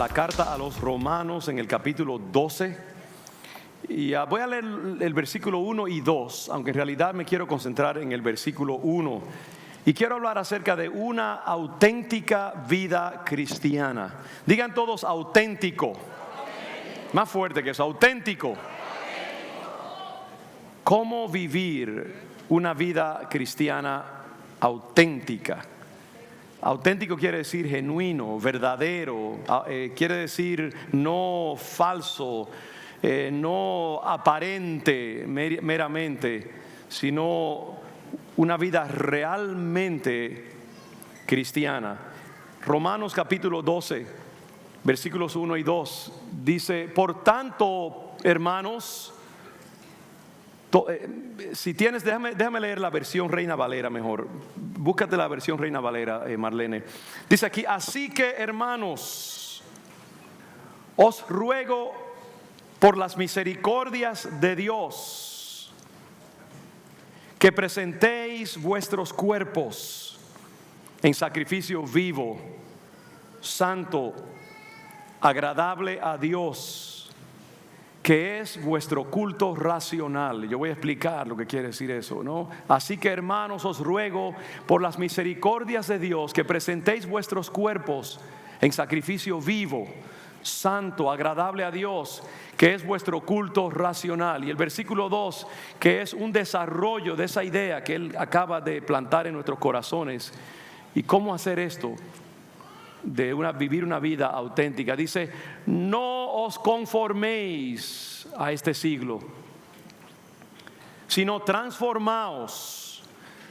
la carta a los Romanos en el capítulo 12. Y voy a leer el versículo 1 y 2, aunque en realidad me quiero concentrar en el versículo 1. Y quiero hablar acerca de una auténtica vida cristiana. Digan todos auténtico. Más fuerte que eso, auténtico. ¿Cómo vivir una vida cristiana auténtica? Auténtico quiere decir genuino, verdadero, quiere decir no falso, no aparente meramente, sino una vida realmente cristiana. Romanos capítulo 12, versículos 1 y 2 dice: por tanto, hermanos, si tienes, déjame leer la versión Reina Valera mejor. Búscate la versión Reina Valera, Marlene. Dice aquí: así que, hermanos, os ruego por las misericordias de Dios que presentéis vuestros cuerpos en sacrificio vivo, santo, agradable a Dios, que es vuestro culto racional. Yo voy a explicar lo que quiere decir eso, ¿no? Así que, hermanos, os ruego por las misericordias de Dios que presentéis vuestros cuerpos en sacrificio vivo, santo, agradable a Dios, que es vuestro culto racional. Y el versículo 2, que es un desarrollo de esa idea que Él acaba de plantar en nuestros corazones. ¿Y cómo hacer esto? De vivir una vida auténtica. Dice: no os conforméis a este siglo, sino transformaos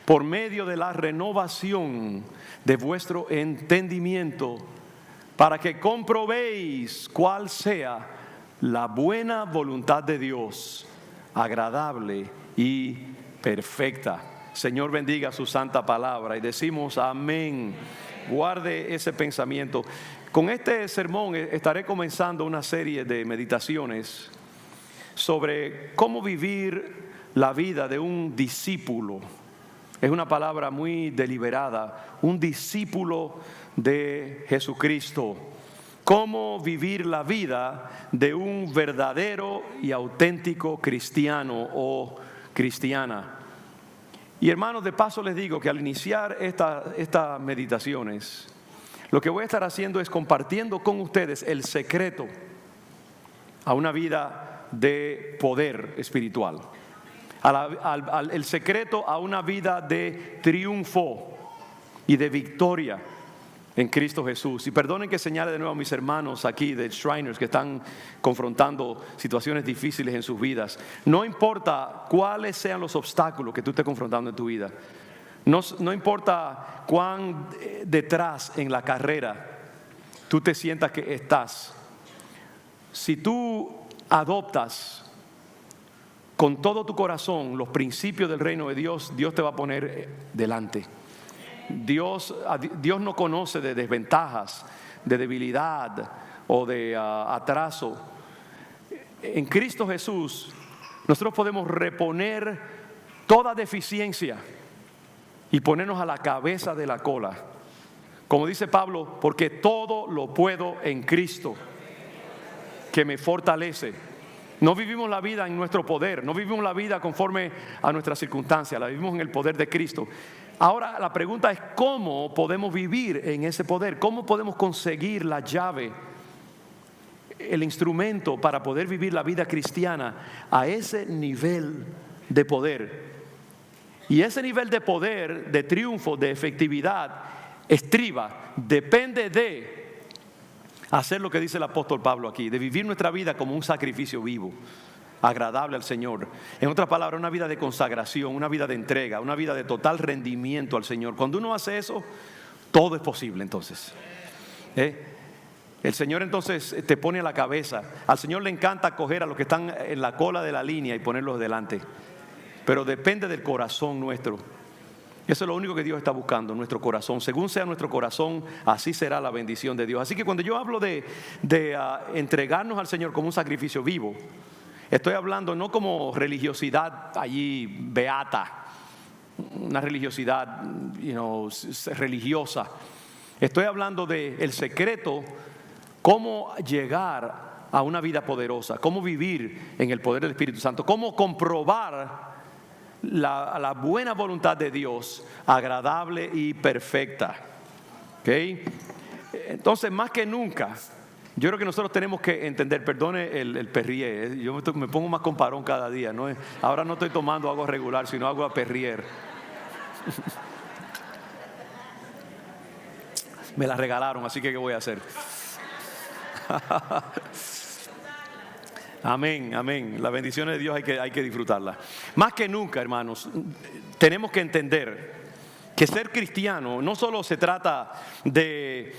por medio de la renovación de vuestro entendimiento, para que comprobéis cuál sea la buena voluntad de Dios, agradable y perfecta. Señor, bendiga su santa palabra y decimos amén. Guarde ese pensamiento. Con este sermón estaré comenzando una serie de meditaciones sobre cómo vivir la vida de un discípulo. Es una palabra muy deliberada, un discípulo de Jesucristo. Cómo vivir la vida de un verdadero y auténtico cristiano o cristiana. Y hermanos, de paso les digo que al iniciar estas meditaciones, lo que voy a estar haciendo es compartiendo con ustedes el secreto a una vida de poder espiritual, el secreto a una vida de triunfo y de victoria en Cristo Jesús. Y perdonen que señale de nuevo a mis hermanos aquí de Shriners que están confrontando situaciones difíciles en sus vidas. No importa cuáles sean los obstáculos que tú estés confrontando en tu vida, no importa cuán detrás en la carrera tú te sientas que estás, si tú adoptas con todo tu corazón los principios del reino de Dios, Dios te va a poner delante. Dios no conoce de desventajas, de debilidad o de atraso. En Cristo Jesús nosotros podemos reponer toda deficiencia y ponernos a la cabeza de la cola. Como dice Pablo: porque todo lo puedo en Cristo que me fortalece. No vivimos la vida en nuestro poder, no vivimos la vida conforme a nuestras circunstancias, la vivimos en el poder de Cristo. Ahora la pregunta es: ¿cómo podemos vivir en ese poder? ¿Cómo podemos conseguir la llave, el instrumento para poder vivir la vida cristiana a ese nivel de poder? Y ese nivel de poder, de triunfo, de efectividad, depende de hacer lo que dice el apóstol Pablo aquí, de vivir nuestra vida como un sacrificio vivo, agradable al Señor. En otras palabras, una vida de consagración, una vida de entrega, una vida de total rendimiento al Señor. Cuando uno hace eso, todo es posible entonces. El Señor entonces te pone a la cabeza. Al Señor le encanta coger a los que están en la cola de la línea y ponerlos delante. Pero depende del corazón nuestro. Eso es lo único que Dios está buscando, nuestro corazón. Según sea nuestro corazón, así será la bendición de Dios. Así que cuando yo hablo de entregarnos al Señor como un sacrificio vivo, estoy hablando no como religiosidad allí beata, una religiosidad religiosa. Estoy hablando del secreto cómo llegar a una vida poderosa, cómo vivir en el poder del Espíritu Santo, cómo comprobar la buena voluntad de Dios, agradable y perfecta. ¿Okay? Entonces, más que nunca, yo creo que nosotros tenemos que entender, perdone el perrier, yo me pongo más comparón cada día, ¿no? Ahora no estoy tomando agua regular, sino agua perrier. Me la regalaron, así que ¿qué voy a hacer? Amén, amén. Las bendiciones de Dios hay que disfrutarlas. Más que nunca, hermanos, tenemos que entender que ser cristiano no solo se trata de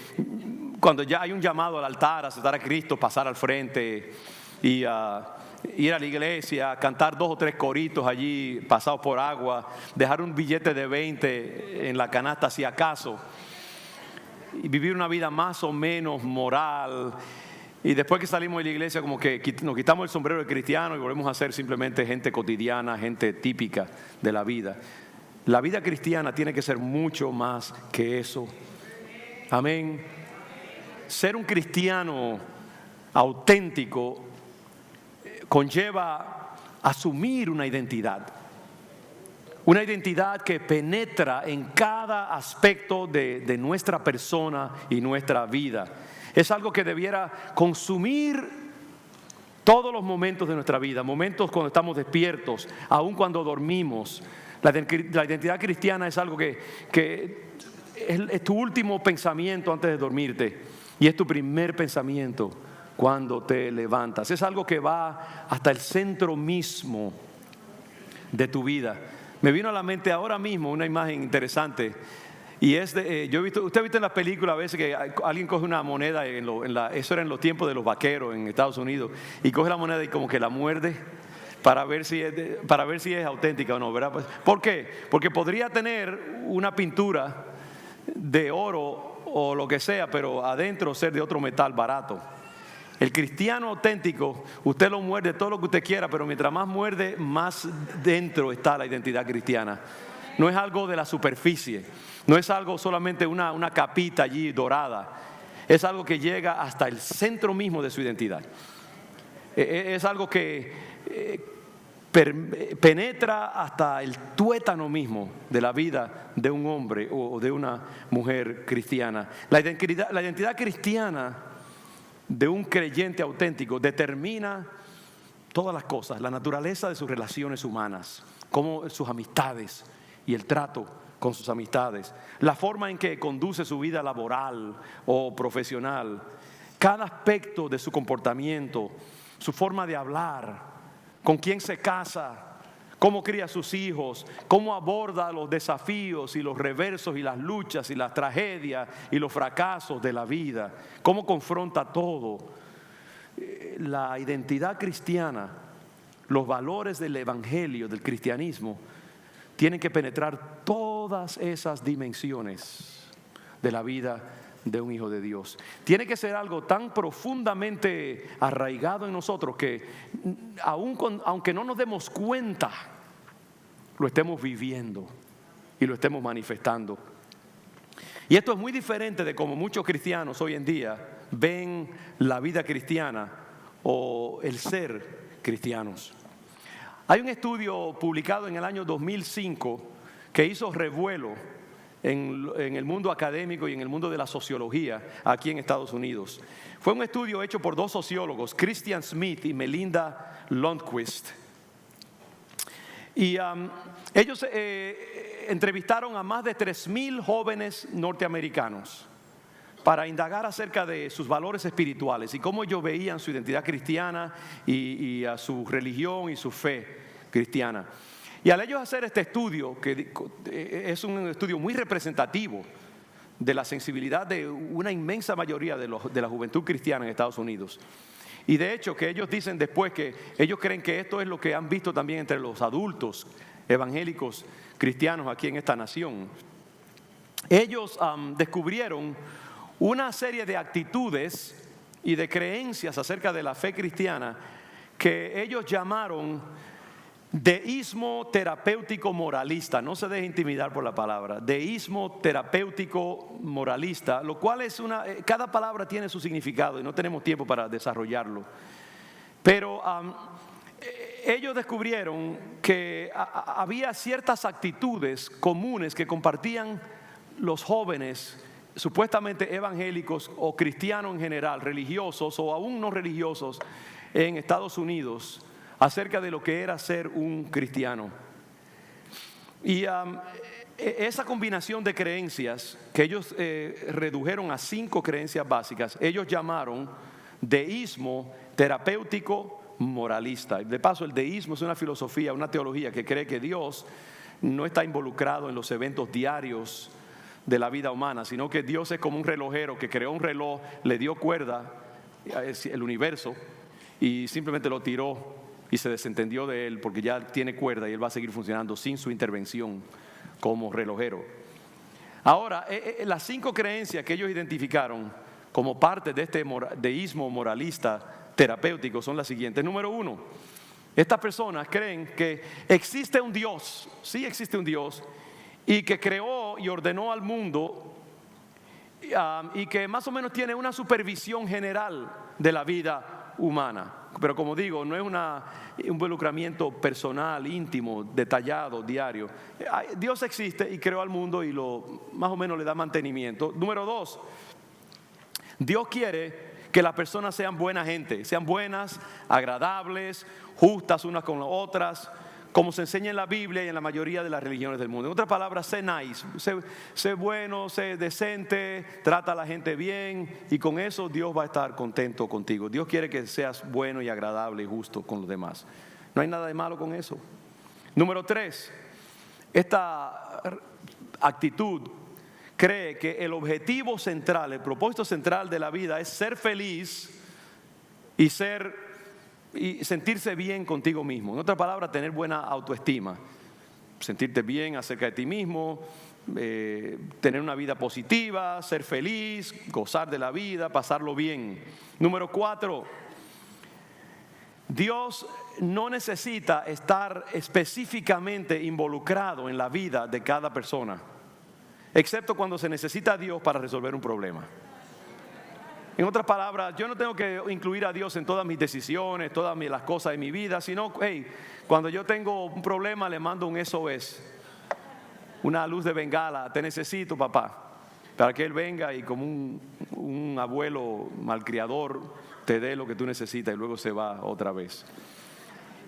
cuando ya hay un llamado al altar, aceptar a Cristo, pasar al frente y ir a la iglesia, cantar 2 o 3 coritos allí pasados por agua, dejar un billete de 20 en la canasta si acaso, y vivir una vida más o menos moral. Y después que salimos de la iglesia, como que nos quitamos el sombrero de cristiano y volvemos a ser simplemente gente cotidiana, gente típica de la vida. La vida cristiana tiene que ser mucho más que eso. Amén. Ser un cristiano auténtico conlleva asumir una identidad. Una identidad que penetra en cada aspecto de nuestra persona y nuestra vida. Es algo que debiera consumir todos los momentos de nuestra vida, momentos cuando estamos despiertos, aun cuando dormimos. La identidad cristiana es algo que es tu último pensamiento antes de dormirte y es tu primer pensamiento cuando te levantas. Es algo que va hasta el centro mismo de tu vida. Me vino a la mente ahora mismo una imagen interesante. Y es yo he visto, usted ha visto en las películas a veces que alguien coge una moneda, eso era en los tiempos de los vaqueros en Estados Unidos, y coge la moneda y como que la muerde para ver si es auténtica o no, ¿verdad? ¿Por qué? Porque podría tener una pintura de oro o lo que sea, pero adentro ser de otro metal barato. El cristiano auténtico, usted lo muerde todo lo que usted quiera, pero mientras más muerde, más dentro está la identidad cristiana. No es algo de la superficie, no es algo solamente una capita allí dorada, es algo que llega hasta el centro mismo de su identidad. Es algo que penetra hasta el tuétano mismo de la vida de un hombre o de una mujer cristiana. La identidad cristiana de un creyente auténtico determina todas las cosas, la naturaleza de sus relaciones humanas, como sus amistades y el trato con sus amistades, la forma en que conduce su vida laboral o profesional, cada aspecto de su comportamiento, su forma de hablar, con quién se casa, cómo cría a sus hijos, cómo aborda los desafíos y los reversos y las luchas y las tragedias y los fracasos de la vida, cómo confronta todo. La identidad cristiana, los valores del evangelio, del cristianismo, tienen que penetrar todas esas dimensiones de la vida de un hijo de Dios. Tiene que ser algo tan profundamente arraigado en nosotros que aunque no nos demos cuenta, lo estemos viviendo y lo estemos manifestando. Y esto es muy diferente de cómo muchos cristianos hoy en día ven la vida cristiana o el ser cristianos. Hay un estudio publicado en el año 2005 que hizo revuelo en el mundo académico y en el mundo de la sociología aquí en Estados Unidos. Fue un estudio hecho por 2 sociólogos, Christian Smith y Melinda Lundquist. Y ellos entrevistaron a más de 3,000 jóvenes norteamericanos para indagar acerca de sus valores espirituales y cómo ellos veían su identidad cristiana y a su religión y su fe cristiana. Y al ellos hacer este estudio, que es un estudio muy representativo de la sensibilidad de una inmensa mayoría de la juventud cristiana en Estados Unidos, y de hecho que ellos dicen después que ellos creen que esto es lo que han visto también entre los adultos evangélicos cristianos aquí en esta nación, ellos descubrieron una serie de actitudes y de creencias acerca de la fe cristiana que ellos llamaron deísmo terapéutico moralista. No se deje intimidar por la palabra. Deísmo terapéutico moralista, lo cual es cada palabra tiene su significado y no tenemos tiempo para desarrollarlo. Pero ellos descubrieron que había ciertas actitudes comunes que compartían los jóvenes supuestamente evangélicos o cristianos en general, religiosos o aún no religiosos en Estados Unidos, acerca de lo que era ser un cristiano. Y esa combinación de creencias que ellos redujeron a 5 creencias básicas, ellos llamaron deísmo terapéutico moralista. De paso, el deísmo es una filosofía, una teología que cree que Dios no está involucrado en los eventos diarios de la vida humana, sino que Dios es como un relojero que creó un reloj, le dio cuerda, el universo, y simplemente lo tiró y se desentendió de él porque ya tiene cuerda y él va a seguir funcionando sin su intervención como relojero. Ahora, las 5 creencias que ellos identificaron como parte de este deísmo moralista terapéutico son las siguientes. Número 1, estas personas creen que existe un Dios, sí existe un Dios, y que creó y ordenó al mundo y que más o menos tiene una supervisión general de la vida humana. Pero como digo, no es un involucramiento personal, íntimo, detallado, diario. Dios existe y creó al mundo y más o menos le da mantenimiento. Número 2, Dios quiere que las personas sean buena gente, sean buenas, agradables, justas unas con las otras, como se enseña en la Biblia y en la mayoría de las religiones del mundo. En otras palabras, sé nice, sé bueno, sé decente, trata a la gente bien, y con eso Dios va a estar contento contigo. Dios quiere que seas bueno y agradable y justo con los demás. No hay nada de malo con eso. Número 3, esta actitud cree que el objetivo central, el propósito central de la vida es ser feliz y sentirse bien contigo mismo. En otras palabras, tener buena autoestima, sentirte bien acerca de ti mismo, tener una vida positiva, ser feliz, gozar de la vida, pasarlo bien. Número 4, Dios no necesita estar específicamente involucrado en la vida de cada persona, excepto cuando se necesita a Dios para resolver un problema. En otras palabras, yo no tengo que incluir a Dios en todas mis decisiones, todas las cosas de mi vida, sino, cuando yo tengo un problema le mando un SOS, una luz de bengala, te necesito, papá, para que Él venga y como un abuelo malcriador te dé lo que tú necesitas y luego se va otra vez.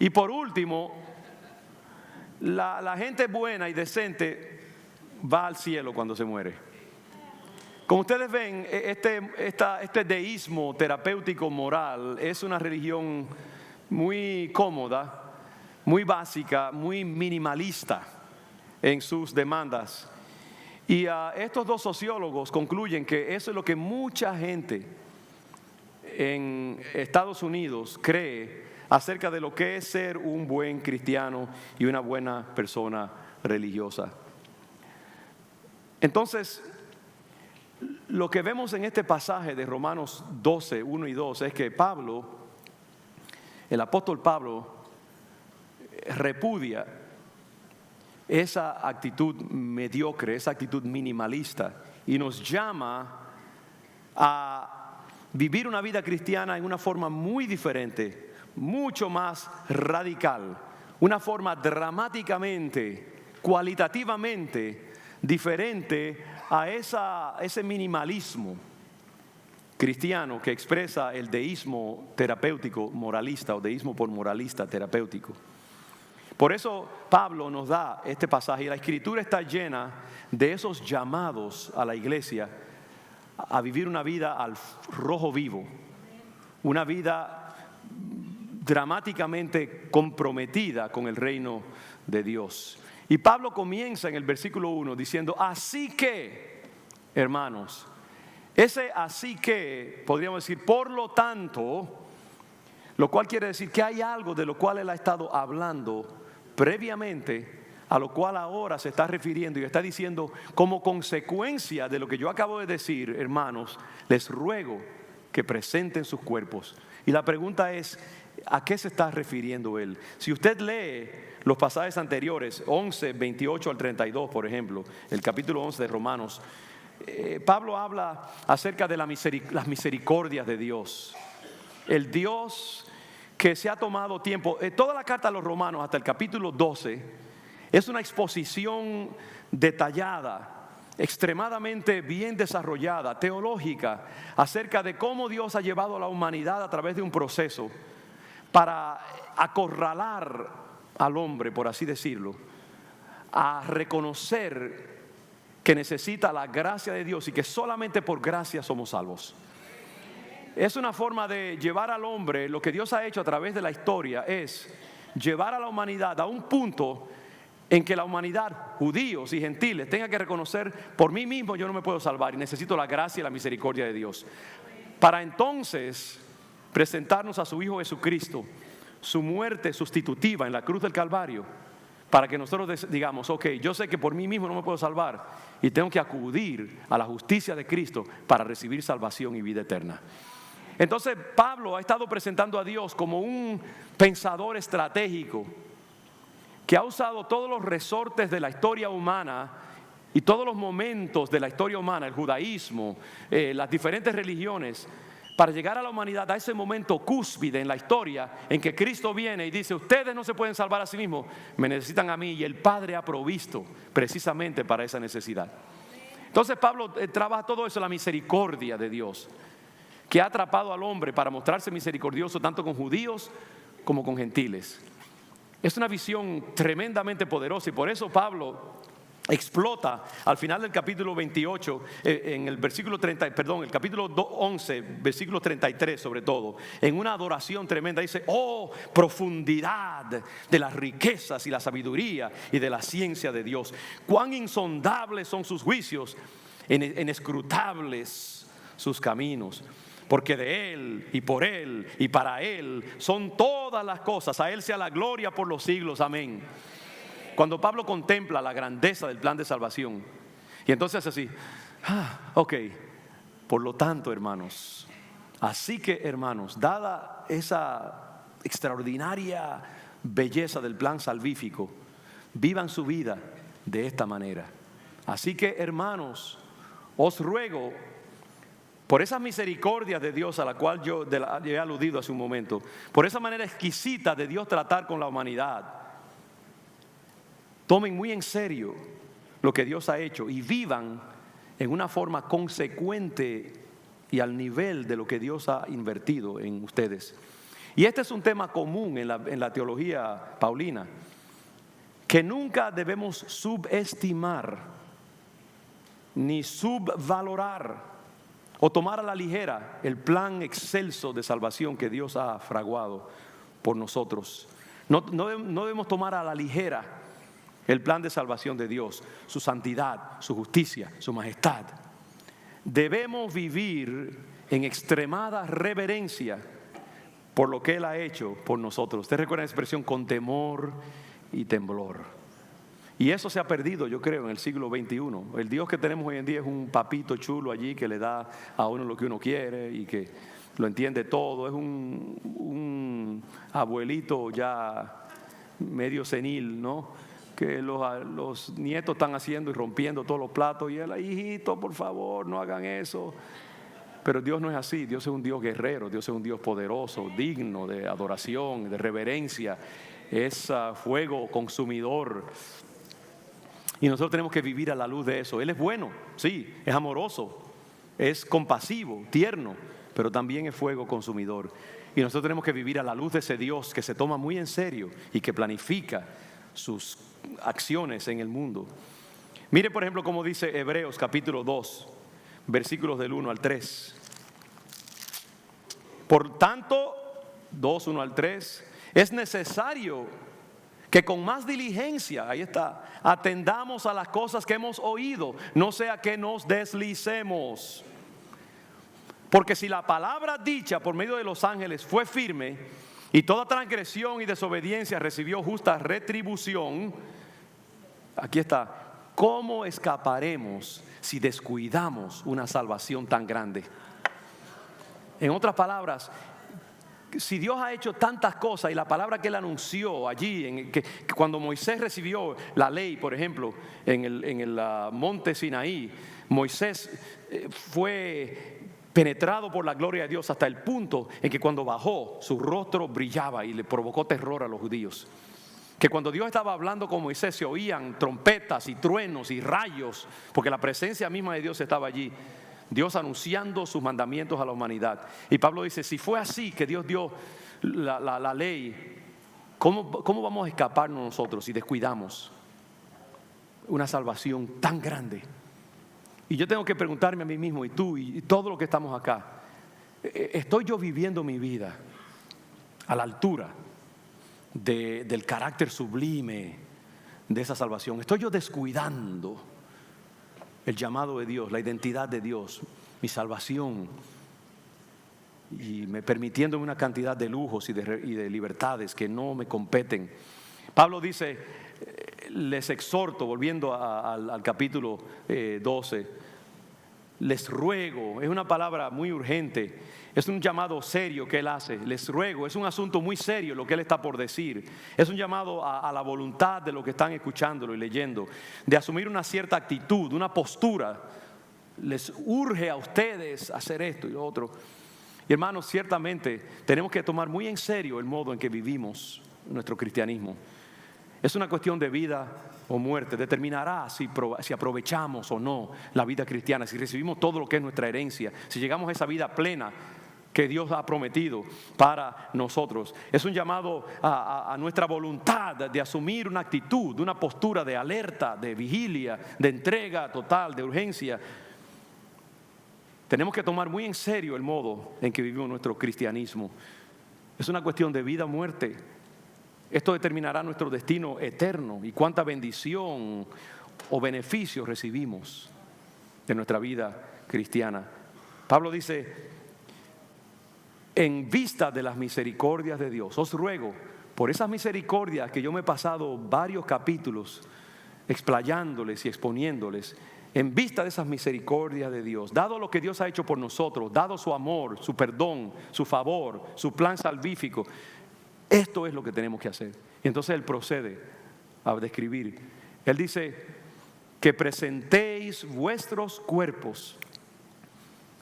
Y por último, la gente buena y decente va al cielo cuando se muere. Como ustedes ven, este deísmo terapéutico moral es una religión muy cómoda, muy básica, muy minimalista en sus demandas. Y estos 2 sociólogos concluyen que eso es lo que mucha gente en Estados Unidos cree acerca de lo que es ser un buen cristiano y una buena persona religiosa. Entonces, lo que vemos en este pasaje de Romanos 12, 1 y 2 es que el apóstol Pablo, repudia esa actitud mediocre, esa actitud minimalista, y nos llama a vivir una vida cristiana en una forma muy diferente, mucho más radical, una forma dramáticamente, cualitativamente diferente a ese minimalismo cristiano que expresa el deísmo terapéutico moralista o deísmo por moralista terapéutico. Por eso Pablo nos da este pasaje, y la Escritura está llena de esos llamados a la iglesia a vivir una vida al rojo vivo, una vida dramáticamente comprometida con el reino de Dios. Y Pablo comienza en el versículo 1 diciendo, así que, hermanos, ese así que, podríamos decir, por lo tanto, lo cual quiere decir que hay algo de lo cual él ha estado hablando previamente, a lo cual ahora se está refiriendo y está diciendo, como consecuencia de lo que yo acabo de decir, hermanos, les ruego que presenten sus cuerpos. Y la pregunta es, ¿A qué se está refiriendo él? Si usted lee los pasajes anteriores, 11, 28 al 32, por ejemplo, el capítulo 11 de Romanos, Pablo habla acerca de las misericordias de Dios. El Dios que se ha tomado tiempo. Toda la carta a los Romanos hasta el capítulo 12 es una exposición detallada, extremadamente bien desarrollada, teológica, acerca de cómo Dios ha llevado a la humanidad a través de un proceso para acorralar al hombre, por así decirlo, a reconocer que necesita la gracia de Dios y que solamente por gracia somos salvos. Es una forma de llevar al hombre, lo que Dios ha hecho a través de la historia es llevar a la humanidad a un punto en que la humanidad, judíos y gentiles, tenga que reconocer: por mí mismo yo no me puedo salvar y necesito la gracia y la misericordia de Dios, para entonces presentarnos a su Hijo Jesucristo, su muerte sustitutiva en la cruz del Calvario, para que nosotros digamos: ok, yo sé que por mí mismo no me puedo salvar y tengo que acudir a la justicia de Cristo para recibir salvación y vida eterna. Entonces Pablo ha estado presentando a Dios como un pensador estratégico que ha usado todos los resortes de la historia humana y todos los momentos de la historia humana, el judaísmo, las diferentes religiones, para llegar a la humanidad a ese momento cúspide en la historia en que Cristo viene y dice: ustedes no se pueden salvar a sí mismos, me necesitan a mí, y el Padre ha provisto precisamente para esa necesidad. Entonces Pablo trabaja todo eso, la misericordia de Dios, que ha atrapado al hombre para mostrarse misericordioso tanto con judíos como con gentiles. Es una visión tremendamente poderosa, y por eso Pablo explota al final del capítulo 28, en el versículo 30, el capítulo 11, versículo 33 sobre todo, en una adoración tremenda. Dice: oh, profundidad de las riquezas y la sabiduría y de la ciencia de Dios. Cuán insondables son sus juicios, inescrutables sus caminos. Porque de Él y por Él y para Él son todas las cosas. A Él sea la gloria por los siglos. Amén. Cuando Pablo contempla la grandeza del plan de salvación, y entonces así, ok, por lo tanto, hermanos, así que hermanos, dada esa extraordinaria belleza del plan salvífico, vivan su vida de esta manera. Así que hermanos, os ruego, por esa misericordia de Dios a la cual yo he aludido hace un momento, por esa manera exquisita de Dios tratar con la humanidad, tomen muy en serio lo que Dios ha hecho y vivan en una forma consecuente y al nivel de lo que Dios ha invertido en ustedes. Y este es un tema común en la teología paulina, que nunca debemos subestimar ni subvalorar o tomar a la ligera el plan excelso de salvación que Dios ha fraguado por nosotros. No debemos tomar a la ligera el plan de salvación de Dios, su santidad, su justicia, su majestad. Debemos vivir en extremada reverencia por lo que Él ha hecho por nosotros. Usted recuerda la expresión: con temor y temblor. Y eso se ha perdido, yo creo, en el siglo XXI. El Dios que tenemos hoy en día es un papito chulo allí que le da a uno lo que uno quiere y que lo entiende todo. Es un abuelito ya medio senil, ¿no? Que los nietos están haciendo y rompiendo todos los platos, y él: hijito, por favor, no hagan eso. Pero Dios no es así. Dios es un Dios guerrero, Dios es un Dios poderoso, digno de adoración, de reverencia. Es fuego consumidor. Y nosotros tenemos que vivir a la luz de eso. Él es bueno, sí, es amoroso, es compasivo, tierno, pero también es fuego consumidor. Y nosotros tenemos que vivir a la luz de ese Dios que se toma muy en serio y que planifica sus acciones en el mundo. Mire, por ejemplo, cómo dice Hebreos capítulo 2, versículos del 1 al 3. Por tanto, 2, 1 al 3, es necesario que con más diligencia, ahí está, atendamos a las cosas que hemos oído, no sea que nos deslicemos. Porque si la palabra dicha por medio de los ángeles fue firme, y toda transgresión y desobediencia recibió justa retribución, aquí está: ¿cómo escaparemos si descuidamos una salvación tan grande? En otras palabras, si Dios ha hecho tantas cosas y la palabra que Él anunció allí, que cuando Moisés recibió la ley, por ejemplo, en el monte Sinaí, Moisés fue penetrado por la gloria de Dios hasta el punto en que cuando bajó su rostro brillaba y le provocó terror a los judíos. Que cuando Dios estaba hablando con Moisés se oían trompetas y truenos y rayos, porque la presencia misma de Dios estaba allí. Dios anunciando sus mandamientos a la humanidad. Y Pablo dice, si fue así que Dios dio la ley, ¿cómo vamos a escaparnos nosotros si descuidamos una salvación tan grande? Y yo tengo que preguntarme a mí mismo, y tú, y todos los que estamos acá, ¿estoy yo viviendo mi vida a la altura del carácter sublime de esa salvación? ¿Estoy yo descuidando el llamado de Dios, la identidad de Dios, mi salvación, y me permitiéndome una cantidad de lujos y de libertades que no me competen? Pablo dice, les exhorto, volviendo al capítulo 12, les ruego, es una palabra muy urgente, es un llamado serio que él hace, les ruego, es un asunto muy serio lo que él está por decir, es un llamado a la voluntad de los que están escuchándolo y leyendo, de asumir una cierta actitud, una postura. Les urge a ustedes hacer esto y lo otro. Y hermanos, ciertamente tenemos que tomar muy en serio el modo en que vivimos nuestro cristianismo. Es una cuestión de vida o muerte, determinará si aprovechamos o no la vida cristiana, si recibimos todo lo que es nuestra herencia, si llegamos a esa vida plena que Dios ha prometido para nosotros. Es un llamado a nuestra voluntad de asumir una actitud, una postura de alerta, de vigilia, de entrega total, de urgencia. Tenemos que tomar muy en serio el modo en que vivimos nuestro cristianismo. Es una cuestión de vida o muerte. Esto determinará nuestro destino eterno y cuánta bendición o beneficio recibimos de nuestra vida cristiana. Pablo dice, en vista de las misericordias de Dios, os ruego por esas misericordias que yo me he pasado varios capítulos explayándoles y exponiéndoles, en vista de esas misericordias de Dios, dado lo que Dios ha hecho por nosotros, dado su amor, su perdón, su favor, su plan salvífico, esto es lo que tenemos que hacer. Y entonces él procede a describir. Él dice que presentéis vuestros cuerpos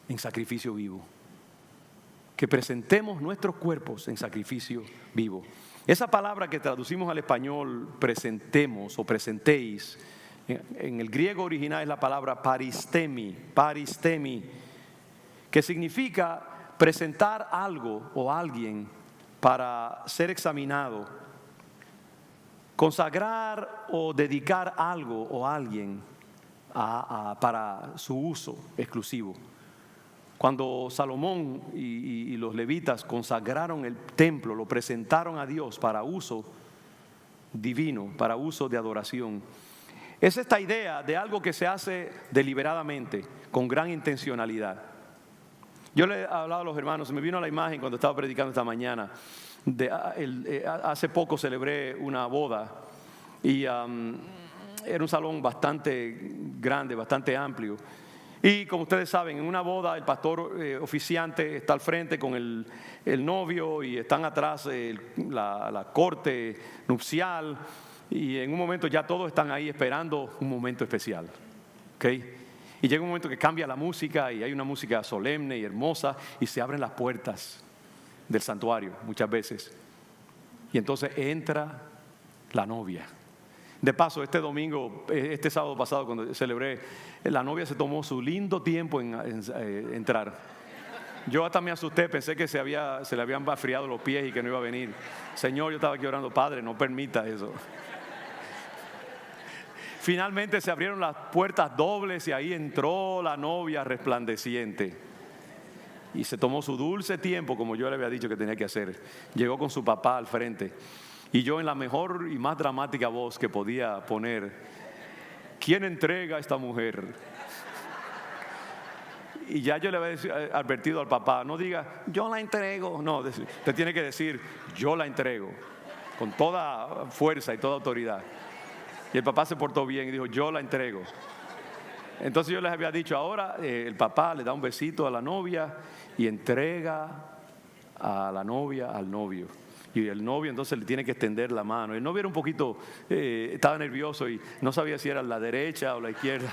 en sacrificio vivo. Que presentemos nuestros cuerpos en sacrificio vivo. Esa palabra que traducimos al español, presentemos o presentéis, en el griego original es la palabra paristemi, que significa presentar algo o alguien para ser examinado, consagrar o dedicar algo o alguien para su uso exclusivo. Cuando Salomón y los levitas consagraron el templo, lo presentaron a Dios para uso divino, para uso de adoración. Es esta idea de algo que se hace deliberadamente, con gran intencionalidad. Yo le he hablado a los hermanos, me vino a la imagen cuando estaba predicando esta mañana. Hace poco celebré una boda y era un salón bastante grande, bastante amplio. Y como ustedes saben, en una boda el pastor oficiante está al frente con el novio y están atrás la corte nupcial. Y en un momento ya todos están ahí esperando un momento especial. ¿Okay? Y llega un momento que cambia la música y hay una música solemne y hermosa y se abren las puertas del santuario muchas veces. Y entonces entra la novia. De paso, este sábado pasado cuando celebré, la novia se tomó su lindo tiempo en entrar. Yo hasta me asusté, pensé que se le habían enfriado los pies y que no iba a venir. Señor, yo estaba aquí orando, Padre, no permita eso. Finalmente se abrieron las puertas dobles y ahí entró la novia resplandeciente. Y se tomó su dulce tiempo, como yo le había dicho que tenía que hacer. Llegó con su papá al frente. Y yo en la mejor y más dramática voz que podía poner, ¿quién entrega a esta mujer? Y ya yo le había advertido al papá, no diga, yo la entrego. No, usted tiene que decir, yo la entrego. Con toda fuerza y toda autoridad. Y el papá se portó bien y dijo, yo la entrego. Entonces yo les había dicho, ahora el papá le da un besito a la novia y entrega a la novia, al novio. Y el novio entonces le tiene que extender la mano. El novio era un poquito, estaba nervioso y no sabía si era la derecha o la izquierda.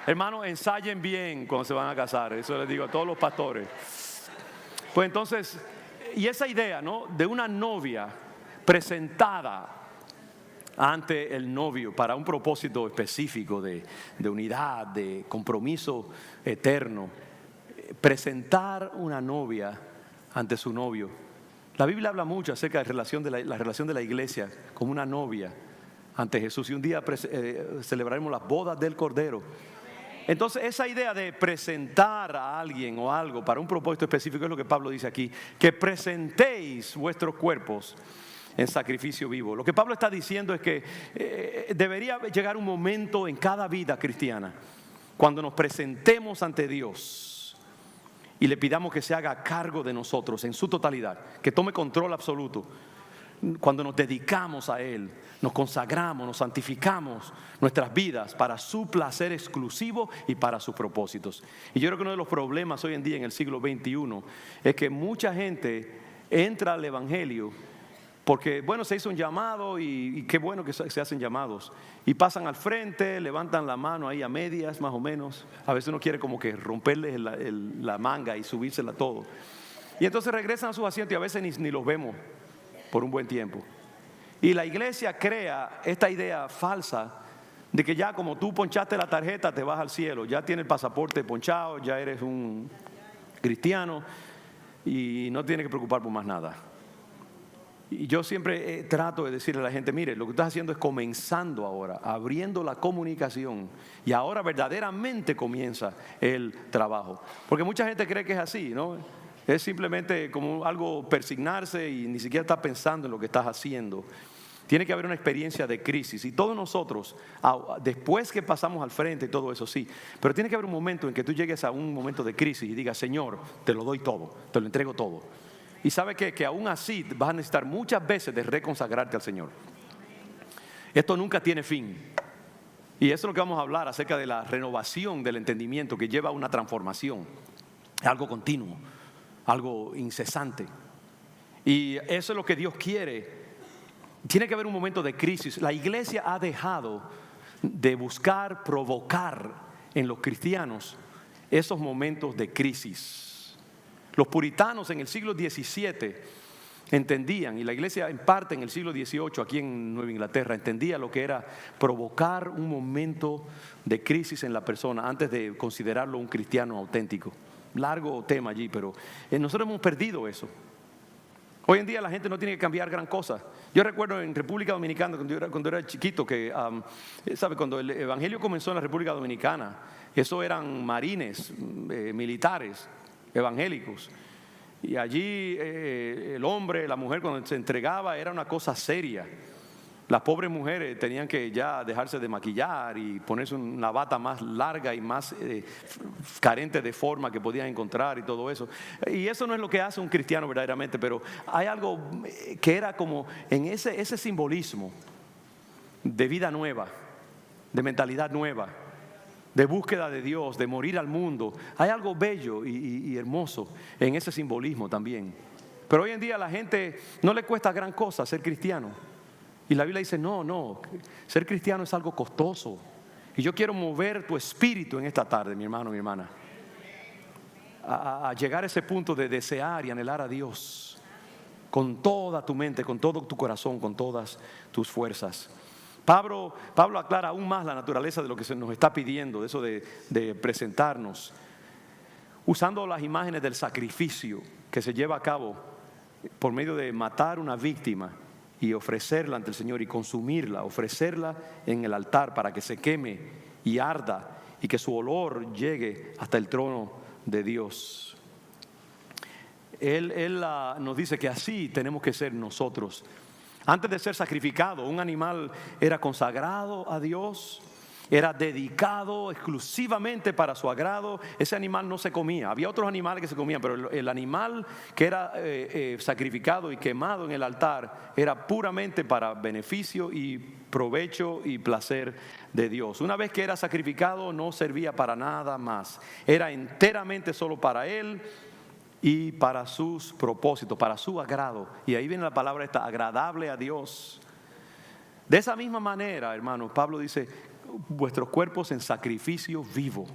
Hermanos, ensayen bien cuando se van a casar. Eso les digo a todos los pastores. Pues entonces, y esa idea, ¿no?, de una novia presentada ante el novio para un propósito específico de unidad, de compromiso eterno. Presentar una novia ante su novio. La Biblia habla mucho acerca de la relación de la iglesia como una novia ante Jesús. Y un día celebraremos las bodas del Cordero. Entonces esa idea de presentar a alguien o algo para un propósito específico es lo que Pablo dice aquí. Que presentéis vuestros cuerpos en sacrificio vivo. Lo que Pablo está diciendo es que debería llegar un momento en cada vida cristiana cuando nos presentemos ante Dios y le pidamos que se haga cargo de nosotros en su totalidad, que tome control absoluto. Cuando nos dedicamos a Él, nos consagramos, nos santificamos nuestras vidas para su placer exclusivo y para sus propósitos. Y yo creo que uno de los problemas hoy en día en el siglo XXI es que mucha gente entra al Evangelio porque, bueno, se hizo un llamado y qué bueno que se hacen llamados. Y pasan al frente, levantan la mano ahí a medias más o menos. A veces uno quiere como que romperles la manga y subírsela todo. Y entonces regresan a sus asientos y a veces ni los vemos por un buen tiempo. Y la iglesia crea esta idea falsa de que ya como tú ponchaste la tarjeta te vas al cielo. Ya tienes el pasaporte ponchado, ya eres un cristiano y no tienes que preocupar por más nada. Y yo siempre trato de decirle a la gente, mire, lo que estás haciendo es comenzando ahora, abriendo la comunicación. Y ahora verdaderamente comienza el trabajo. Porque mucha gente cree que es así, ¿no? Es simplemente como algo persignarse y ni siquiera estar pensando en lo que estás haciendo. Tiene que haber una experiencia de crisis. Y todos nosotros, después que pasamos al frente y todo eso, sí. Pero tiene que haber un momento en que tú llegues a un momento de crisis y digas, Señor, te lo doy todo, te lo entrego todo. Y sabe que aún así vas a necesitar muchas veces de reconsagrarte al Señor. Esto nunca tiene fin. Y eso es lo que vamos a hablar acerca de la renovación del entendimiento que lleva a una transformación. Es algo continuo, algo incesante. Y eso es lo que Dios quiere. Tiene que haber un momento de crisis. La iglesia ha dejado de buscar provocar en los cristianos esos momentos de crisis. Los puritanos en el siglo XVII entendían, y la iglesia en parte en el siglo XVIII aquí en Nueva Inglaterra, entendía lo que era provocar un momento de crisis en la persona antes de considerarlo un cristiano auténtico. Largo tema allí, pero nosotros hemos perdido eso. Hoy en día la gente no tiene que cambiar gran cosa. Yo recuerdo en República Dominicana, cuando era chiquito, que ¿sabe? Cuando el evangelio comenzó en la República Dominicana, eso eran marines, militares, evangélicos. Y allí el hombre, la mujer cuando se entregaba era una cosa seria. Las pobres mujeres tenían que ya dejarse de maquillar y ponerse una bata más larga y más carente de forma que podían encontrar y todo eso. Y eso no es lo que hace un cristiano verdaderamente, pero hay algo que era como en ese simbolismo de vida nueva, de mentalidad nueva, de búsqueda de Dios, de morir al mundo. Hay algo bello y hermoso en ese simbolismo también. Pero hoy en día a la gente no le cuesta gran cosa ser cristiano. Y la Biblia dice, no, ser cristiano es algo costoso. Y yo quiero mover tu espíritu en esta tarde, mi hermano, mi hermana, a llegar a ese punto de desear y anhelar a Dios con toda tu mente, con todo tu corazón, con todas tus fuerzas. Pablo aclara aún más la naturaleza de lo que se nos está pidiendo, de eso de presentarnos, usando las imágenes del sacrificio que se lleva a cabo por medio de matar una víctima y ofrecerla ante el Señor y consumirla, ofrecerla en el altar para que se queme y arda y que su olor llegue hasta el trono de Dios. Él nos dice que así tenemos que ser nosotros. Antes de ser sacrificado, un animal era consagrado a Dios, era dedicado exclusivamente para su agrado. Ese animal no se comía. Había otros animales que se comían, pero el animal que era sacrificado y quemado en el altar era puramente para beneficio y provecho y placer de Dios. Una vez que era sacrificado no servía para nada más. Era enteramente solo para Él y para sus propósitos, para su agrado. Y ahí viene la palabra esta, agradable a Dios. De esa misma manera, hermanos, Pablo dice, vuestros cuerpos en sacrificio vivo.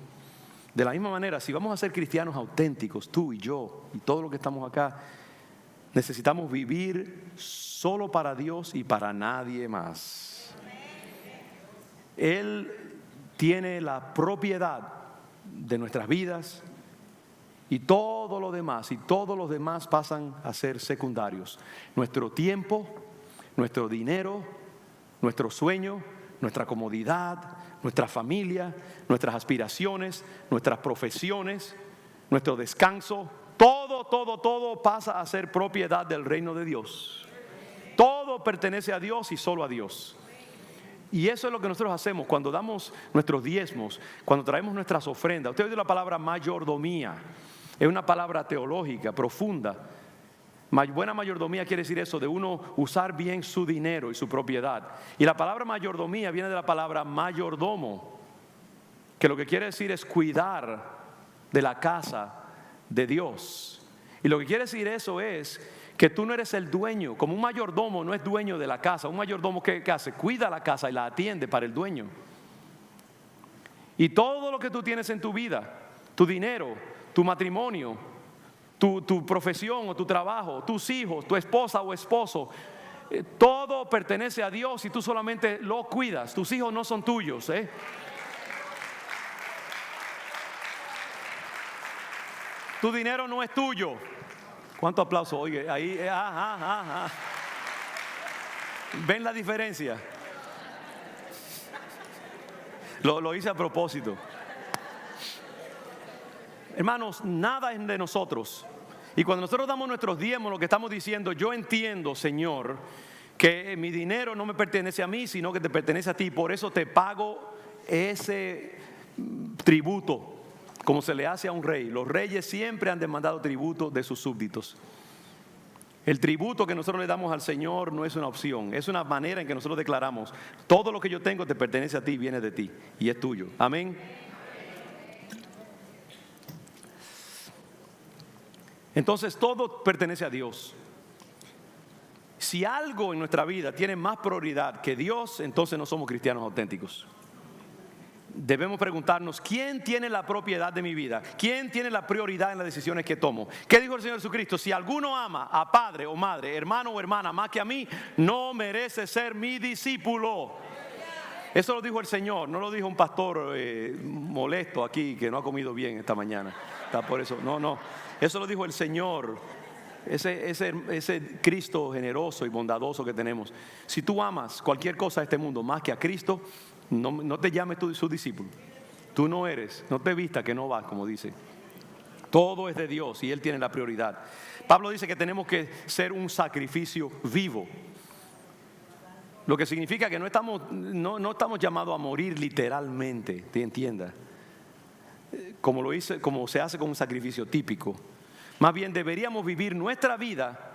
De la misma manera, si vamos a ser cristianos auténticos, tú y yo, y todos los que estamos acá, necesitamos vivir solo para Dios y para nadie más. Él tiene la propiedad de nuestras vidas y todo lo demás, y todos los demás pasan a ser secundarios. Nuestro tiempo, nuestro dinero, nuestro sueño, nuestra comodidad, nuestra familia, nuestras aspiraciones, nuestras profesiones, nuestro descanso, todo pasa a ser propiedad del reino de Dios. Todo pertenece a Dios y solo a Dios. Y eso es lo que nosotros hacemos cuando damos nuestros diezmos, cuando traemos nuestras ofrendas. Usted oye la palabra mayordomía, es una palabra teológica profunda. Buena mayordomía quiere decir eso, de uno usar bien su dinero y su propiedad. Y la palabra mayordomía viene de la palabra mayordomo, que lo que quiere decir es cuidar de la casa de Dios. Y lo que quiere decir eso es que tú no eres el dueño. Como un mayordomo no es dueño de la casa. Un mayordomo ¿qué hace? Cuida la casa y la atiende para el dueño. Y todo lo que tú tienes en tu vida, tu dinero, tu matrimonio, tu profesión o tu trabajo, tus hijos, tu esposa o esposo, todo pertenece a Dios y tú solamente lo cuidas. Tus hijos no son tuyos, Tu dinero no es tuyo. ¿Cuánto aplauso? Oye, ahí, ¿Ven la diferencia? Lo hice a propósito. Hermanos, nada es de nosotros. Y cuando nosotros damos nuestros diezmos, lo que estamos diciendo, yo entiendo, Señor, que mi dinero no me pertenece a mí, sino que te pertenece a ti. Por eso te pago ese tributo, como se le hace a un rey. Los reyes siempre han demandado tributo de sus súbditos. El tributo que nosotros le damos al Señor no es una opción, es una manera en que nosotros declaramos: todo lo que yo tengo te pertenece a ti, viene de ti y es tuyo. Amén. Entonces todo pertenece a Dios. Si algo en nuestra vida tiene más prioridad que Dios, entonces no somos cristianos auténticos. Debemos preguntarnos: ¿quién tiene la propiedad de mi vida? ¿Quién tiene la prioridad en las decisiones que tomo? ¿Qué dijo el Señor Jesucristo? Si alguno ama a padre o madre, hermano o hermana más que a mí, no merece ser mi discípulo. Eso lo dijo el Señor, no lo dijo un pastor molesto aquí que no ha comido bien esta mañana. Está por eso, no. Eso lo dijo el Señor, ese Cristo generoso y bondadoso que tenemos. Si tú amas cualquier cosa de este mundo más que a Cristo, no te llames tú su discípulo. Tú no eres, no te vistas que no vas, como dice. Todo es de Dios y Él tiene la prioridad. Pablo dice que tenemos que ser un sacrificio vivo. Lo que significa que no estamos llamados a morir literalmente, ¿te entiendas? Como se hace con un sacrificio típico. Más bien deberíamos vivir nuestra vida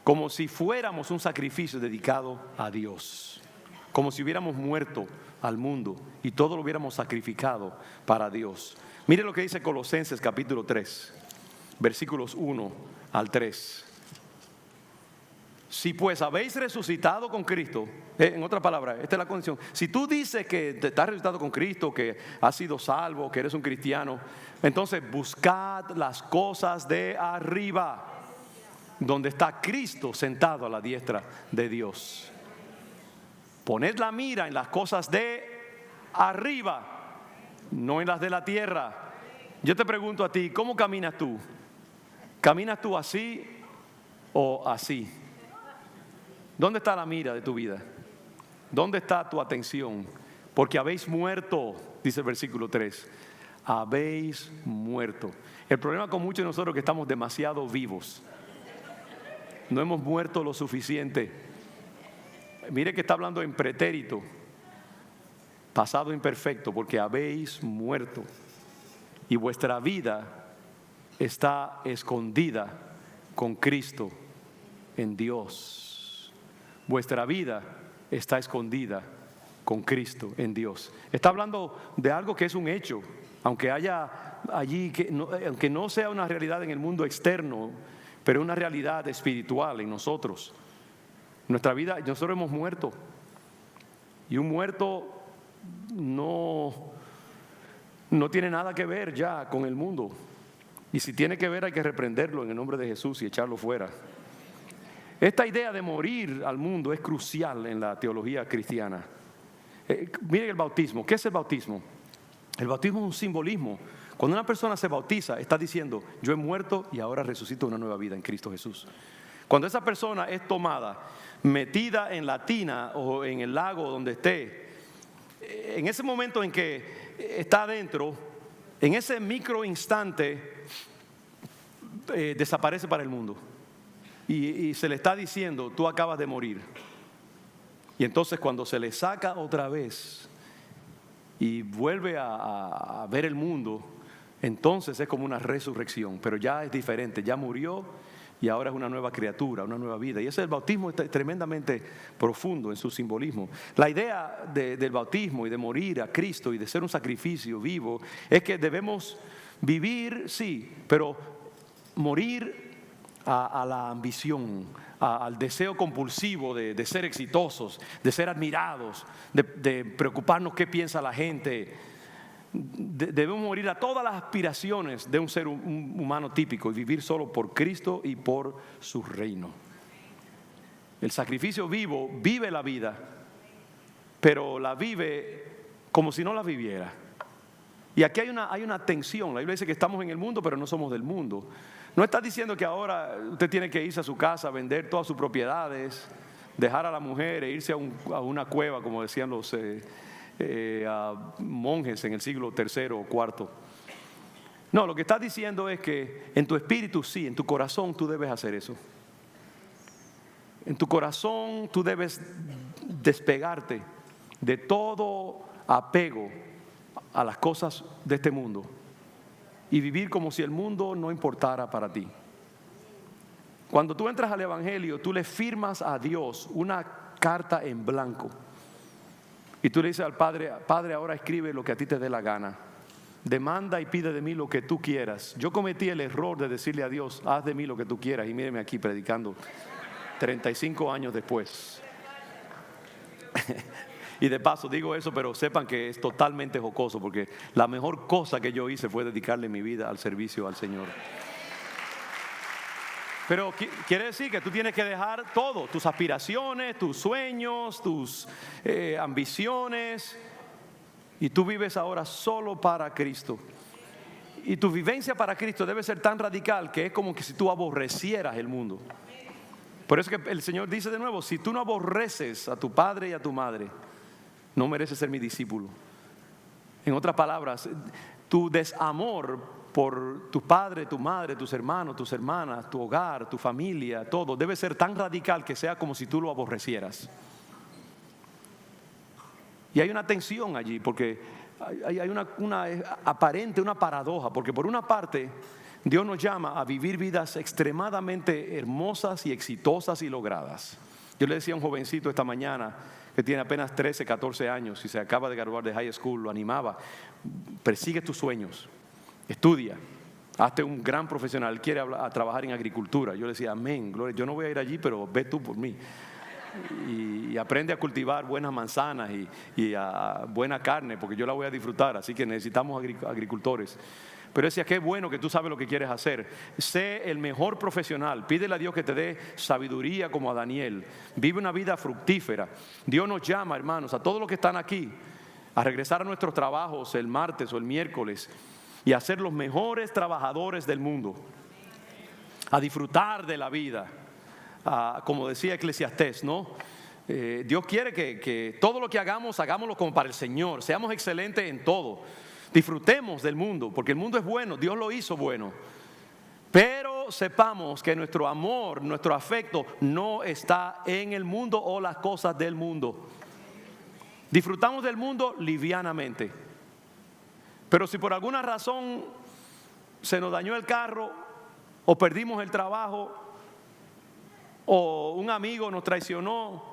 como si fuéramos un sacrificio dedicado a Dios. Como si hubiéramos muerto al mundo y todo lo hubiéramos sacrificado para Dios. Mire lo que dice Colosenses capítulo 3, versículos 1 al 3. Si pues habéis resucitado con Cristo, en otras palabras, esta es la condición. Si tú dices que te estás resucitado con Cristo, que has sido salvo, que eres un cristiano, entonces buscad las cosas de arriba, donde está Cristo sentado a la diestra de Dios. Poned la mira en las cosas de arriba, no en las de la tierra. Yo te pregunto a ti, ¿cómo caminas tú? ¿Caminas tú así o así? ¿Dónde está la mira de tu vida? ¿Dónde está tu atención? Porque habéis muerto, dice el versículo 3. Habéis muerto. El problema con muchos de nosotros es que estamos demasiado vivos. No hemos muerto lo suficiente. Mire que está hablando en pretérito, pasado imperfecto, porque habéis muerto. Y vuestra vida está escondida con Cristo en Dios. Vuestra vida está escondida con Cristo en Dios. Está hablando de algo que es un hecho. Aunque haya allí, aunque no sea una realidad en el mundo externo, pero una realidad espiritual en nosotros. Nuestra vida, nosotros hemos muerto. Y un muerto no tiene nada que ver ya con el mundo. Y si tiene que ver, hay que reprenderlo en el nombre de Jesús y echarlo fuera. Esta idea de morir al mundo es crucial en la teología cristiana. Miren el bautismo. ¿Qué es el bautismo? El bautismo es un simbolismo. Cuando una persona se bautiza, está diciendo: yo he muerto y ahora resucito una nueva vida en Cristo Jesús. Cuando esa persona es tomada, metida en la tina o en el lago donde esté, en ese momento en que está adentro, en ese micro instante, desaparece para el mundo. Y se le está diciendo: tú acabas de morir. Y entonces cuando se le saca otra vez y vuelve a ver el mundo, entonces es como una resurrección, pero ya es diferente, ya murió y ahora es una nueva criatura, una nueva vida. Y ese el bautismo es tremendamente profundo en su simbolismo. La idea del bautismo y de morir a Cristo y de ser un sacrificio vivo es que debemos vivir, sí, pero morir a la ambición, al deseo compulsivo de ser exitosos, de ser admirados, de preocuparnos qué piensa la gente. Debemos morir a todas las aspiraciones de un ser humano típico y vivir solo por Cristo y por su reino. El sacrificio vivo vive la vida, pero la vive como si no la viviera. Y aquí hay una tensión. La Biblia dice que estamos en el mundo, pero no somos del mundo. No está diciendo que ahora usted tiene que irse a su casa, vender todas sus propiedades, dejar a la mujer e irse a una cueva, como decían los monjes en el siglo III o IV. No, lo que está diciendo es que en tu espíritu sí, en tu corazón tú debes hacer eso. En tu corazón tú debes despegarte de todo apego a las cosas de este mundo y vivir como si el mundo no importara para ti. Cuando tú entras al Evangelio, tú le firmas a Dios una carta en blanco. Y tú le dices al Padre: Padre, ahora escribe lo que a ti te dé la gana. Demanda y pide de mí lo que tú quieras. Yo cometí el error de decirle a Dios: haz de mí lo que tú quieras. Y míreme aquí predicando 35 años después. Y de paso digo eso, pero sepan que es totalmente jocoso, porque la mejor cosa que yo hice fue dedicarle mi vida al servicio al Señor. Pero quiere decir que tú tienes que dejar todo: tus aspiraciones, tus sueños, tus ambiciones, y tú vives ahora solo para Cristo. Y tu vivencia para Cristo debe ser tan radical que es como que si tú aborrecieras el mundo. Por eso que el Señor dice de nuevo: si tú no aborreces a tu padre y a tu madre, no mereces ser mi discípulo. En otras palabras, tu desamor por tu padre, tu madre, tus hermanos, tus hermanas, tu hogar, tu familia, todo debe ser tan radical que sea como si tú lo aborrecieras. Y hay una tensión allí, porque hay una aparente, una paradoja, porque por una parte Dios nos llama a vivir vidas extremadamente hermosas y exitosas y logradas. Yo le decía a un jovencito esta mañana que tiene apenas 13, 14 años y se acaba de graduar de high school, lo animaba: persigue tus sueños, estudia, hazte un gran profesional. Él quiere trabajar en agricultura. Yo le decía: amén, gloria, yo no voy a ir allí, pero ve tú por mí. Y aprende a cultivar buenas manzanas y buena carne, porque yo la voy a disfrutar, así que necesitamos agricultores. Pero decía: qué bueno que tú sabes lo que quieres hacer. Sé el mejor profesional. Pídele a Dios que te dé sabiduría como a Daniel. Vive una vida fructífera. Dios nos llama, hermanos, a todos los que están aquí, a regresar a nuestros trabajos el martes o el miércoles y a ser los mejores trabajadores del mundo, a disfrutar de la vida, como decía Eclesiastés, ¿no? Dios quiere que todo lo que hagamos, hagámoslo como para el Señor. Seamos excelentes en todo. Disfrutemos del mundo, porque el mundo es bueno, Dios lo hizo bueno. Pero sepamos que nuestro amor, nuestro afecto no está en el mundo o las cosas del mundo. Disfrutamos del mundo livianamente. Pero si por alguna razón se nos dañó el carro, o perdimos el trabajo, o un amigo nos traicionó,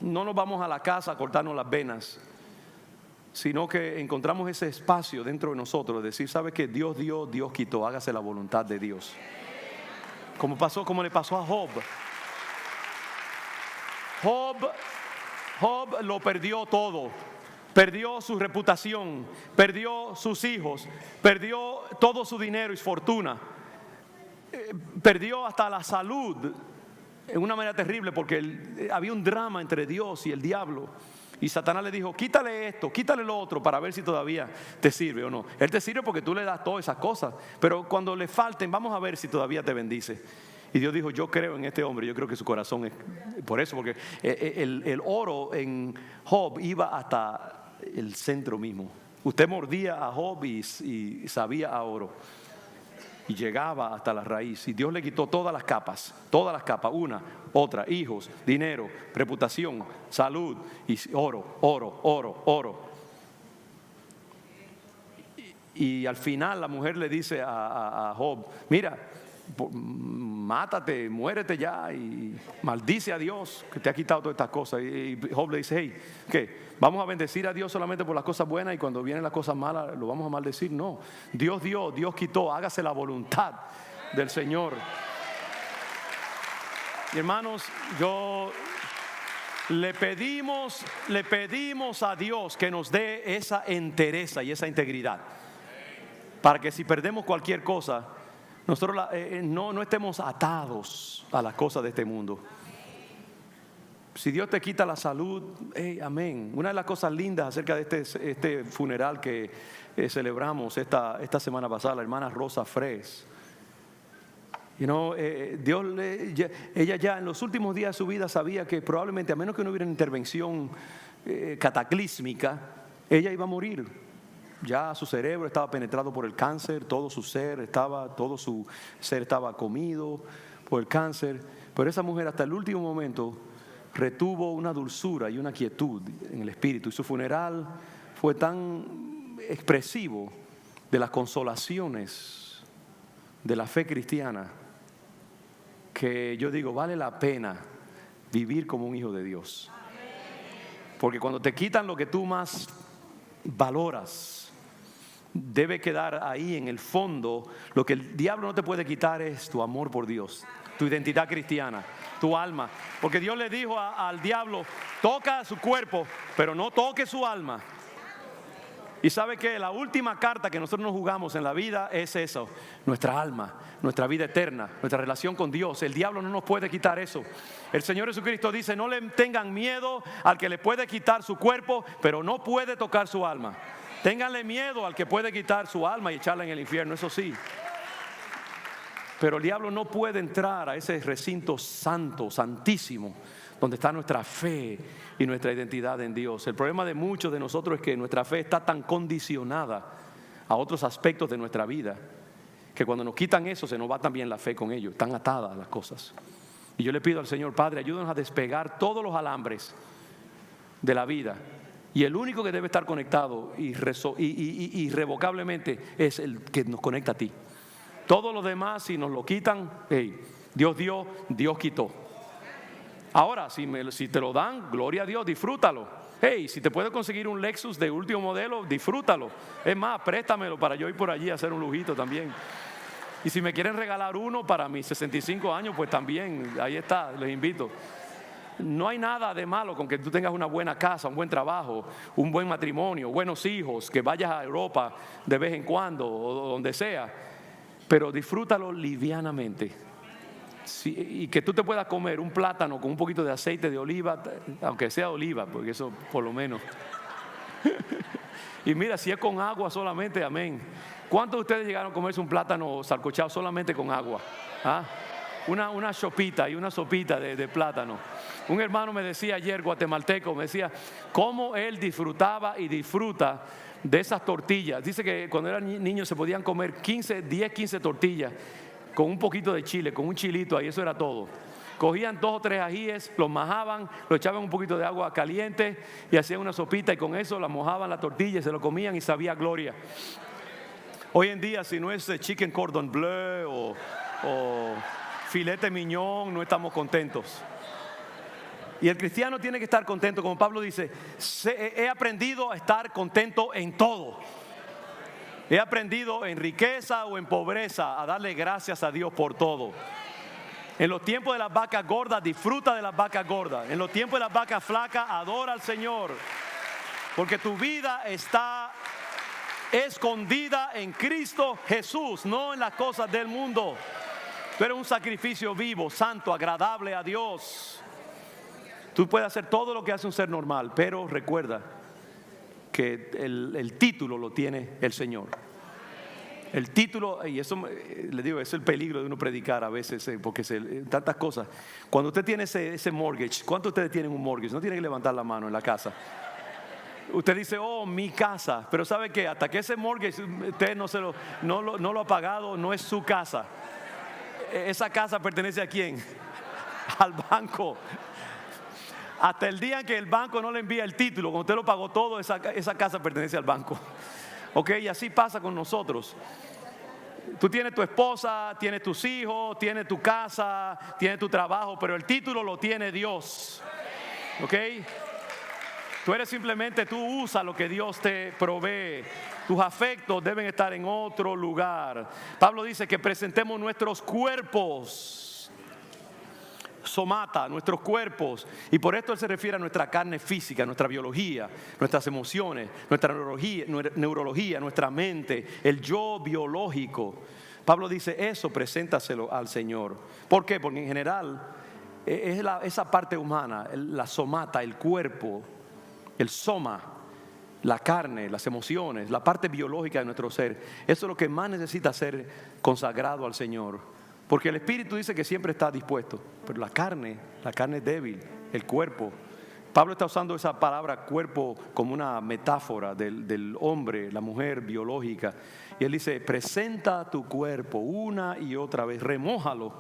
no nos vamos a la casa a cortarnos las venas, sino que encontramos ese espacio dentro de nosotros, de decir, ¿sabe qué? Dios dio, Dios quitó, hágase la voluntad de Dios. Como le pasó a Job. Job lo perdió todo. Perdió su reputación, perdió sus hijos, perdió todo su dinero y su fortuna. Perdió hasta la salud en una manera terrible, porque había un drama entre Dios y el diablo. Y Satanás le dijo, quítale esto, quítale lo otro, para ver si todavía te sirve o no. Él te sirve porque tú le das todas esas cosas, pero cuando le falten, vamos a ver si todavía te bendice. Y Dios dijo, yo creo en este hombre, yo creo que su corazón es por eso, porque el oro en Job iba hasta el centro mismo. Usted mordía a Job y sabía a oro. Y llegaba hasta la raíz. Y Dios le quitó todas las capas, una, otra, hijos, dinero, reputación, salud y oro. Y al final la mujer le dice a Job, mira, mátate, muérete ya y maldice a Dios que te ha quitado todas estas cosas. Y Job le dice, hey, ¿qué? ¿Vamos a bendecir a Dios solamente por las cosas buenas y cuando vienen las cosas malas lo vamos a maldecir? No, Dios dio, Dios quitó, hágase la voluntad del Señor. Y hermanos, le pedimos a Dios que nos dé esa entereza y esa integridad, para que si perdemos cualquier cosa, nosotros no estemos atados a las cosas de este mundo. Si Dios te quita la salud, amén. Una de las cosas lindas acerca de este funeral que celebramos esta semana pasada, la hermana Rosa Fres. Dios ella ya en los últimos días de su vida sabía que probablemente, a menos que no hubiera una intervención cataclísmica, ella iba a morir. Ya su cerebro estaba penetrado por el cáncer, todo su ser estaba comido por el cáncer. Pero esa mujer hasta el último momento retuvo una dulzura y una quietud en el espíritu. Y su funeral fue tan expresivo de las consolaciones de la fe cristiana, que yo digo, vale la pena vivir como un hijo de Dios. Porque cuando te quitan lo que tú más valoras, debe quedar ahí en el fondo. Lo que el diablo no te puede quitar es tu amor por Dios, tu identidad cristiana, tu alma. Porque Dios le dijo al diablo, toca su cuerpo, pero no toque su alma. Y sabe que la última carta que nosotros nos jugamos en la vida es eso, nuestra alma, nuestra vida eterna, nuestra relación con Dios. El diablo no nos puede quitar eso. El Señor Jesucristo dice, no le tengan miedo al que le puede quitar su cuerpo, pero no puede tocar su alma. Ténganle miedo al que puede quitar su alma y echarla en el infierno, eso sí. Pero el diablo no puede entrar a ese recinto santo, santísimo, donde está nuestra fe y nuestra identidad en Dios. El problema de muchos de nosotros es que nuestra fe está tan condicionada a otros aspectos de nuestra vida, que cuando nos quitan eso se nos va también la fe con ellos. Están atadas las cosas. Y yo le pido al Señor, Padre, ayúdanos a despegar todos los alambres de la vida. Y el único que debe estar conectado irrevocablemente es el que nos conecta a ti. Todos los demás, si nos lo quitan, Dios dio, Dios quitó. Ahora, si te lo dan, gloria a Dios, disfrútalo. Si te puedes conseguir un Lexus de último modelo, disfrútalo. Es más, préstamelo para yo ir por allí a hacer un lujito también. Y si me quieren regalar uno para mis 65 años, pues también, ahí está, les invito. No hay nada de malo con que tú tengas una buena casa, un buen trabajo, un buen matrimonio, buenos hijos, que vayas a Europa de vez en cuando o donde sea, pero disfrútalo livianamente. Y que tú te puedas comer un plátano con un poquito de aceite de oliva, aunque sea oliva, porque eso por lo menos. Y mira, si es con agua solamente, amén. ¿Cuántos de ustedes llegaron a comerse un plátano sancochado solamente con agua? Una sopita y una sopita de plátano. Un hermano me decía ayer, guatemalteco, me decía cómo él disfrutaba y disfruta de esas tortillas. Dice que cuando eran niños se podían comer 10, 15 tortillas con un poquito de chile, con un chilito ahí, eso era todo. Cogían 2 o 3 ajíes, los majaban, lo echaban un poquito de agua caliente y hacían una sopita y con eso la mojaban la tortilla y se lo comían y sabía gloria. Hoy en día, si no es chicken cordon bleu o filete mignon, no estamos contentos. Y el cristiano tiene que estar contento, como Pablo dice, he aprendido a estar contento en todo. He aprendido en riqueza o en pobreza a darle gracias a Dios por todo. En los tiempos de las vacas gordas, disfruta de las vacas gordas. En los tiempos de las vacas flacas, adora al Señor. Porque tu vida está escondida en Cristo Jesús, no en las cosas del mundo. Tú eres un sacrificio vivo, santo, agradable a Dios. Tú puedes hacer todo lo que hace un ser normal, pero recuerda que el título lo tiene el Señor. El título, y eso le digo, es el peligro de uno predicar a veces, porque tantas cosas. Cuando usted tiene ese mortgage, ¿cuántos de ustedes tienen un mortgage? No tiene que levantar la mano en la casa. Usted dice, oh, mi casa, pero ¿sabe qué? Hasta que ese mortgage usted no lo ha pagado, no es su casa. Esa casa pertenece ¿a quién? Al banco. Hasta el día en que el banco no le envía el título, cuando usted lo pagó todo, esa casa pertenece al banco. Ok, y así pasa con nosotros. Tú tienes tu esposa, tienes tus hijos, tienes tu casa, tienes tu trabajo, pero el título lo tiene Dios. Ok. Tú eres simplemente, tú usas lo que Dios te provee. Tus afectos deben estar en otro lugar. Pablo dice que presentemos nuestros cuerpos. Somata, nuestros cuerpos, y por esto él se refiere a nuestra carne física, nuestra biología, nuestras emociones, nuestra neurología, nuestra mente, el yo biológico. Pablo dice eso, preséntaselo al Señor. ¿Por qué? Porque en general es esa parte humana, la somata, el cuerpo, el soma, la carne, las emociones, la parte biológica de nuestro ser. Eso es lo que más necesita ser consagrado al Señor. Porque el espíritu dice que siempre está dispuesto, pero la carne es débil, el cuerpo. Pablo está usando esa palabra cuerpo como una metáfora del hombre, la mujer biológica. Y él dice, presenta tu cuerpo una y otra vez, remójalo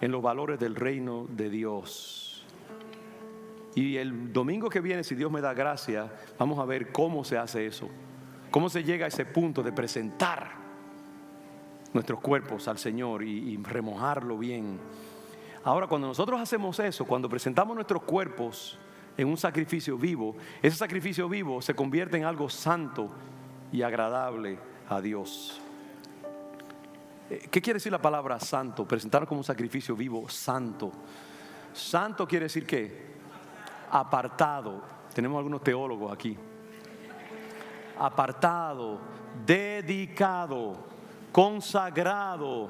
en los valores del reino de Dios. Y el domingo que viene, si Dios me da gracia, vamos a ver cómo se hace eso. Cómo se llega a ese punto de presentar nuestros cuerpos al Señor y remojarlo bien. Ahora, cuando nosotros hacemos eso, cuando presentamos nuestros cuerpos en un sacrificio vivo, ese sacrificio vivo se convierte en algo santo y agradable a Dios. ¿Qué quiere decir la palabra santo? Presentarlo como un sacrificio vivo, santo. Santo quiere decir ¿qué? Apartado. Tenemos algunos teólogos aquí. Apartado, dedicado, consagrado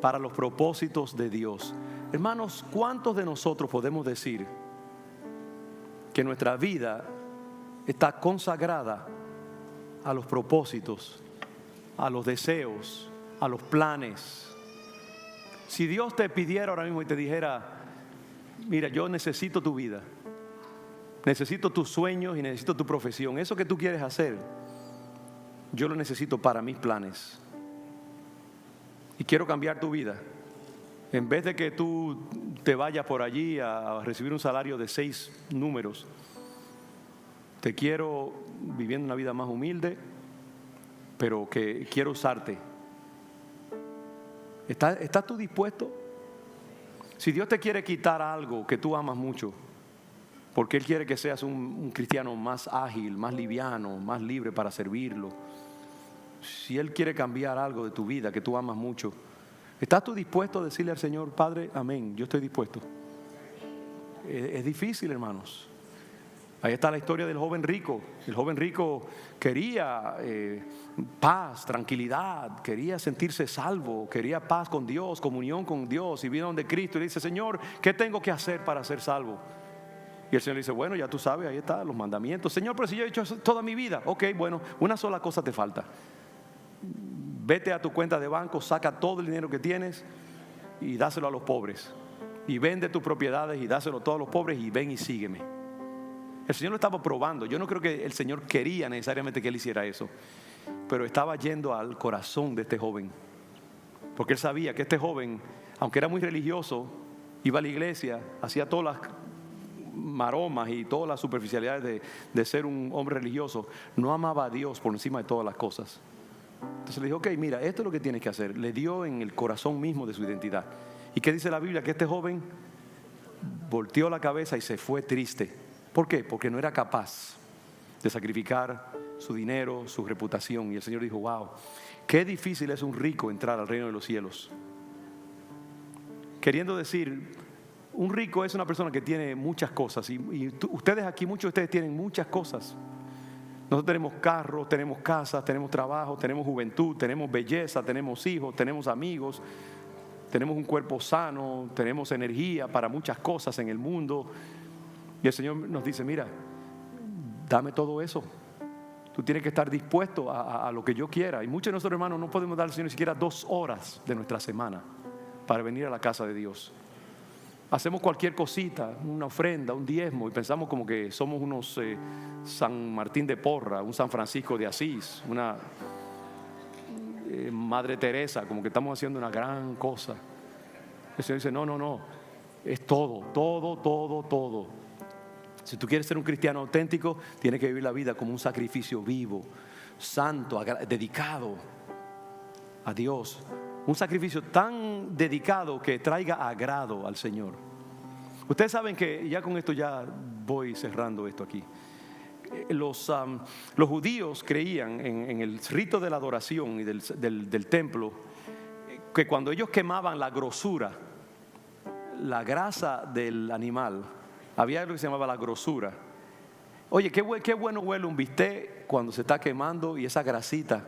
para los propósitos de Dios. Hermanos, ¿cuántos de nosotros podemos decir que nuestra vida está consagrada a los propósitos, a los deseos, a los planes? Si Dios te pidiera ahora mismo y te dijera, mira, yo necesito tu vida, necesito tus sueños y necesito tu profesión, eso que tú quieres hacer, yo lo necesito para mis planes. Y quiero cambiar tu vida. En vez de que tú te vayas por allí a recibir un salario de 6 números, te quiero viviendo una vida más humilde, pero que quiero usarte. ¿Estás tú dispuesto? Si Dios te quiere quitar algo que tú amas mucho, porque Él quiere que seas un cristiano más ágil, más liviano, más libre para servirlo. Si Él quiere cambiar algo de tu vida que tú amas mucho, ¿estás tú dispuesto a decirle al Señor, Padre, amén, yo estoy dispuesto? Es difícil, hermanos. Ahí está la historia del joven rico. El joven rico quería paz, tranquilidad, quería sentirse salvo, quería paz con Dios, comunión con Dios, y vino donde Cristo y le dice, Señor, ¿qué tengo que hacer para ser salvo? Y el Señor le dice, bueno, ya tú sabes, ahí están los mandamientos. Señor, pero si yo he hecho eso toda mi vida. Ok, bueno, una sola cosa te falta. Vete a tu cuenta de banco, saca todo el dinero que tienes y dáselo a los pobres. Y vende tus propiedades y dáselo a todos los pobres y ven y sígueme. El Señor lo estaba probando. Yo no creo que el Señor quería necesariamente que Él hiciera eso, pero estaba yendo al corazón de este joven. Porque Él sabía que este joven, aunque era muy religioso, iba a la iglesia, hacía todas las maromas y todas las superficialidades de ser un hombre religioso, no amaba a Dios por encima de todas las cosas. Entonces le dijo, ok, mira, esto es lo que tienes que hacer. Le dio en el corazón mismo de su identidad. ¿Y qué dice la Biblia? Que este joven volteó la cabeza y se fue triste. ¿Por qué? Porque no era capaz de sacrificar su dinero, su reputación. Y el Señor dijo: wow, qué difícil es un rico entrar al reino de los cielos. Queriendo decir, un rico es una persona que tiene muchas cosas. Ustedes aquí, muchos de ustedes tienen muchas cosas. Nosotros tenemos carros, tenemos casas, tenemos trabajo, tenemos juventud, tenemos belleza, tenemos hijos, tenemos amigos, tenemos un cuerpo sano, tenemos energía para muchas cosas en el mundo. Y el Señor nos dice: mira, dame todo eso. Tú tienes que estar dispuesto a lo que yo quiera. Y muchos de nosotros, hermanos, no podemos dar al Señor ni siquiera 2 horas de nuestra semana para venir a la casa de Dios. Hacemos cualquier cosita, una ofrenda, un diezmo, y pensamos como que somos unos San Martín de Porra, un San Francisco de Asís, una Madre Teresa, como que estamos haciendo una gran cosa. El Señor dice: no, es todo. Si tú quieres ser un cristiano auténtico, tienes que vivir la vida como un sacrificio vivo, santo, dedicado a Dios. Un sacrificio tan dedicado que traiga agrado al Señor. Ustedes saben que, ya con esto ya voy cerrando esto aquí. Los judíos creían en el rito de la adoración y del templo, que cuando ellos quemaban la grosura, la grasa del animal, había algo que se llamaba la grosura. Oye, qué bueno huele un bistec cuando se está quemando y esa grasita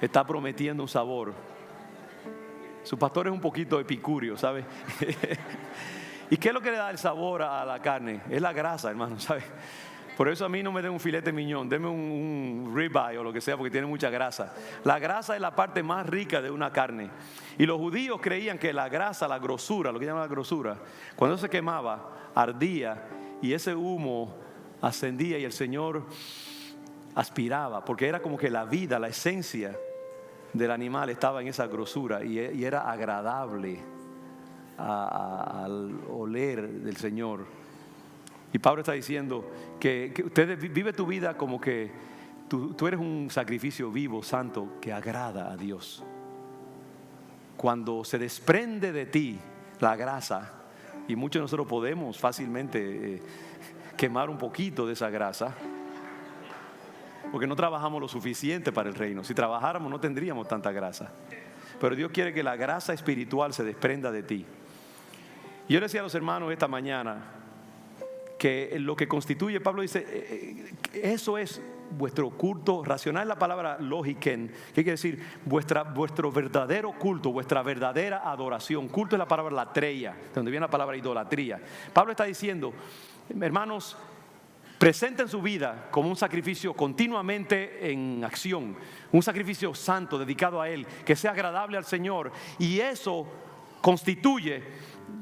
está prometiendo un sabor. Su pastor es un poquito epicúreo, ¿sabe? ¿Y qué es lo que le da el sabor a la carne? Es la grasa, hermano, ¿sabe? Por eso a mí no me den un filete miñón, denme un ribeye o lo que sea, porque tiene mucha grasa. La grasa es la parte más rica de una carne. Y los judíos creían que la grasa, la grosura, lo que llaman la grosura, cuando se quemaba, ardía y ese humo ascendía y el Señor aspiraba, porque era como que la vida, la esencia del animal estaba en esa grosura y era agradable al oler del Señor. Y Pablo está diciendo que ustedes vive tu vida como que tú eres un sacrificio vivo, santo, que agrada a Dios. Cuando se desprende de ti la grasa, y muchos de nosotros podemos fácilmente quemar un poquito de esa grasa, porque no trabajamos lo suficiente para el reino. Si trabajáramos no tendríamos tanta grasa. Pero Dios quiere que la grasa espiritual se desprenda de ti. Y yo le decía a los hermanos esta mañana que lo que constituye, Pablo dice, eso es vuestro culto racional. La palabra logiken, que quiere decir vuestro verdadero culto, vuestra verdadera adoración. Culto es la palabra latreia, de donde viene la palabra idolatría. Pablo está diciendo: hermanos, presenten su vida como un sacrificio continuamente en acción, un sacrificio santo dedicado a Él, que sea agradable al Señor, y eso constituye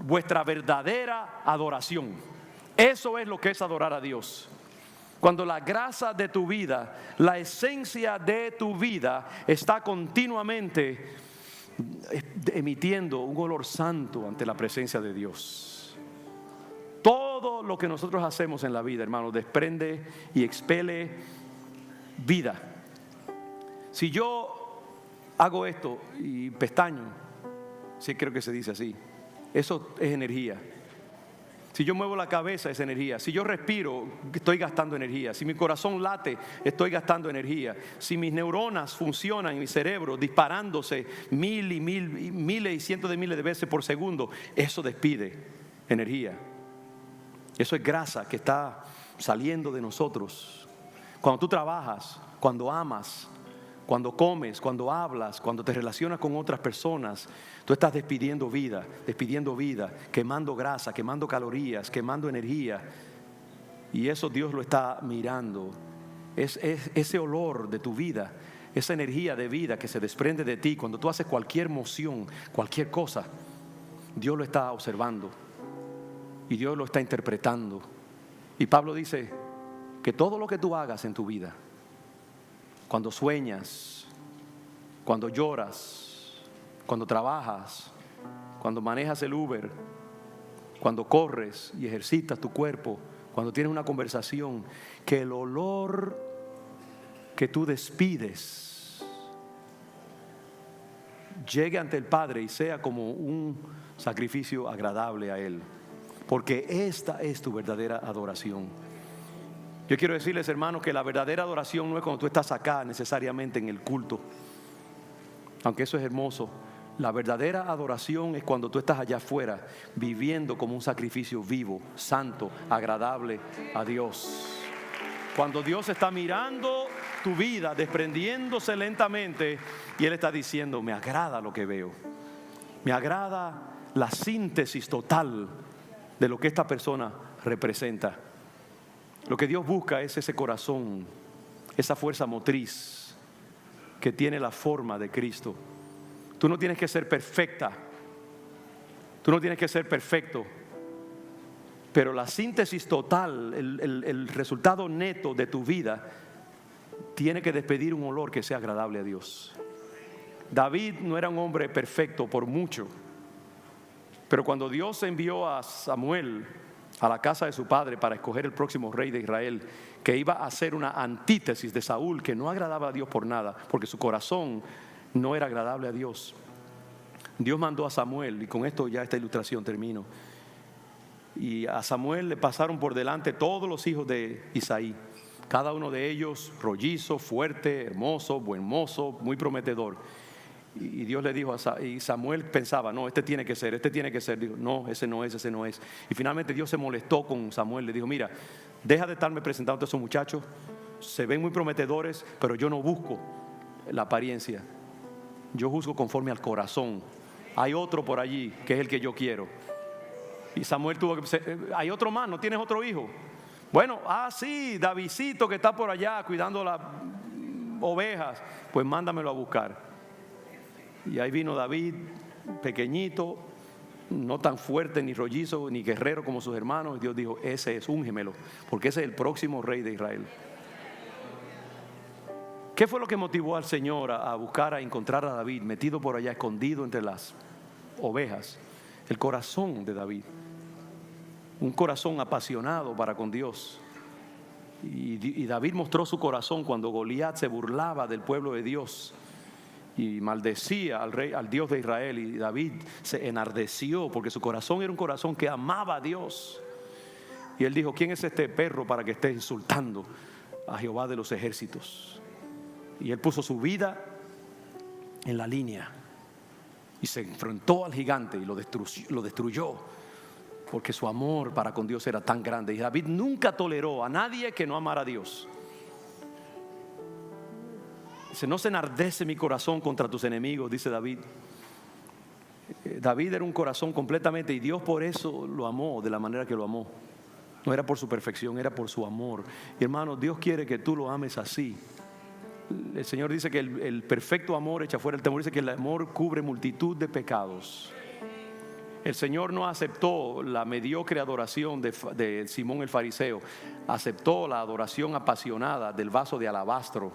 vuestra verdadera adoración. Eso es lo que es adorar a Dios. Cuando la grasa de tu vida, la esencia de tu vida está continuamente emitiendo un olor santo ante la presencia de Dios. Todo lo que nosotros hacemos en la vida, hermano, desprende y expele vida. Si yo hago esto y pestaño, sí creo que se dice así, eso es energía. Si yo muevo la cabeza, es energía. Si yo respiro, estoy gastando energía. Si mi corazón late, estoy gastando energía. Si mis neuronas funcionan en mi cerebro disparándose miles y cientos de miles de veces por segundo, eso despide energía. Eso es grasa que está saliendo de nosotros. Cuando tú trabajas, cuando amas, cuando comes, cuando hablas, cuando te relacionas con otras personas, tú estás despidiendo vida, quemando grasa, quemando calorías, quemando energía. Y eso Dios lo está mirando. Es ese olor de tu vida, esa energía de vida que se desprende de ti cuando tú haces cualquier moción, cualquier cosa. Dios lo está observando y Dios lo está interpretando. Y Pablo dice que todo lo que tú hagas en tu vida, cuando sueñas, cuando lloras, cuando trabajas, cuando manejas el Uber, cuando corres y ejercitas tu cuerpo, cuando tienes una conversación, que el olor que tú despides llegue ante el Padre y sea como un sacrificio agradable a Él. porque esta es tu verdadera adoración. Yo quiero decirles, hermanos, que la verdadera adoración no es cuando tú estás acá necesariamente en el culto, aunque eso es hermoso. La verdadera adoración es cuando tú estás allá afuera viviendo como un sacrificio vivo, santo, agradable a Dios. Cuando Dios está mirando tu vida, desprendiéndose lentamente, y Él está diciendo: me agrada lo que veo, me agrada la síntesis total de lo que esta persona representa. Lo que Dios busca es ese corazón, esa fuerza motriz que tiene la forma de Cristo. Tú no tienes que ser perfecta, tú no tienes que ser perfecto, pero la síntesis total, el resultado neto de tu vida tiene que despedir un olor que sea agradable a Dios. David no era un hombre perfecto por mucho, pero cuando Dios envió a Samuel a la casa de su padre para escoger el próximo rey de Israel, que iba a ser una antítesis de Saúl, que no agradaba a Dios por nada, porque su corazón no era agradable a Dios, Dios mandó a Samuel, y con esto ya esta ilustración termino. Y a Samuel le pasaron por delante todos los hijos de Isaí, cada uno de ellos rollizo, fuerte, hermoso, buen mozo, muy prometedor. Y Dios le dijo y Samuel pensaba: no, este tiene que ser. Dijo: no, ese no es. Y finalmente Dios se molestó con Samuel, le dijo: mira, deja de estarme presentando a esos muchachos, se ven muy prometedores, pero yo no busco la apariencia, yo juzgo conforme al corazón. Hay otro por allí que es el que yo quiero. Y Samuel tuvo que: hay otro más, ¿no tienes otro hijo? Bueno, sí, Davidcito que está por allá cuidando las ovejas, pues mándamelo a buscar. Y ahí vino David, pequeñito, no tan fuerte ni rollizo ni guerrero como sus hermanos. Dios dijo: ese es, úngemelo, porque ese es el próximo rey de Israel. ¿Qué fue lo que motivó al Señor a buscar, a encontrar a David metido por allá, escondido entre las ovejas? El corazón de David, un corazón apasionado para con Dios. Y David mostró su corazón cuando Goliat se burlaba del pueblo de Dios y maldecía al Dios de Israel, y David se enardeció porque su corazón era un corazón que amaba a Dios. Y él dijo: ¿quién es este perro para que esté insultando a Jehová de los ejércitos? Y él puso su vida en la línea y se enfrentó al gigante y lo destruyó, porque su amor para con Dios era tan grande. Y David nunca toleró a nadie que no amara a Dios. Dice: no se enardece mi corazón contra tus enemigos, dice David. David era un corazón completamente, y Dios por eso lo amó de la manera que lo amó. No era por su perfección, era por su amor. Y hermano, Dios quiere que tú lo ames así. El Señor dice que el perfecto amor echa fuera el temor. Dice que el amor cubre multitud de pecados. El Señor no aceptó la mediocre adoración de Simón el fariseo. Aceptó la adoración apasionada del vaso de alabastro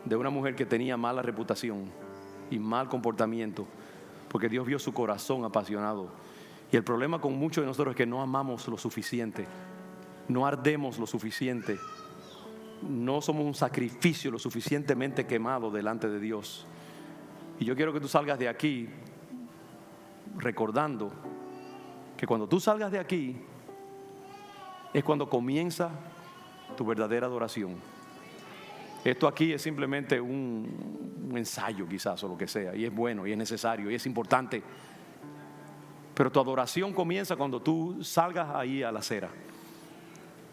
de una mujer que tenía mala reputación y mal comportamiento, porque Dios vio su corazón apasionado. Y el problema con muchos de nosotros es que no amamos lo suficiente, no ardemos lo suficiente, no somos un sacrificio lo suficientemente quemado delante de Dios. Y yo quiero que tú salgas de aquí recordando que cuando tú salgas de aquí es cuando comienza tu verdadera adoración. Esto aquí es simplemente un ensayo quizás, o lo que sea, y es bueno y es necesario y es importante, pero tu adoración comienza cuando tú salgas ahí a la acera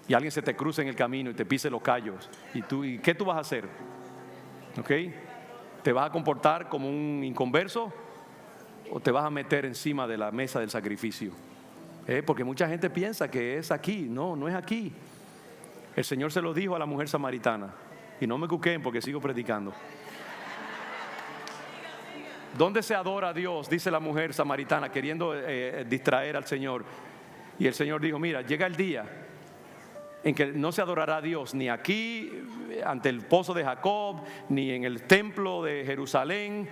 y alguien se te cruza en el camino y te pise los callos, ¿y qué tú vas a hacer? ¿Ok? ¿Te vas a comportar como un inconverso o te vas a meter encima de la mesa del sacrificio? Porque mucha gente piensa que es aquí. No, no es aquí. El Señor se lo dijo a la mujer samaritana, y no me cuqueen porque sigo predicando. ¿Dónde se adora a Dios?, dice la mujer samaritana, queriendo distraer al Señor. Y el Señor dijo: mira, llega el día en que no se adorará a Dios ni aquí ante el pozo de Jacob, ni en el templo de Jerusalén,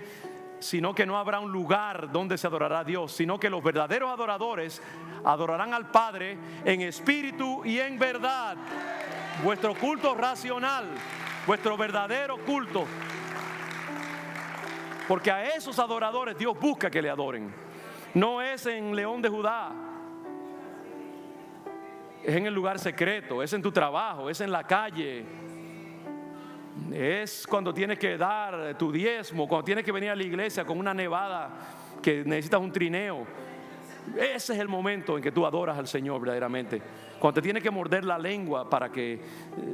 sino que no habrá un lugar donde se adorará a Dios, sino que los verdaderos adoradores adorarán al Padre en espíritu y en verdad. Vuestro culto racional, vuestro verdadero culto, porque a esos adoradores Dios busca que le adoren. No es en León de Judá, es en el lugar secreto, es en tu trabajo, es en la calle, es cuando tienes que dar tu diezmo, cuando tienes que venir a la iglesia con una nevada que necesitas un trineo. Ese es el momento en que tú adoras al Señor verdaderamente. Cuando te tienes que morder la lengua para que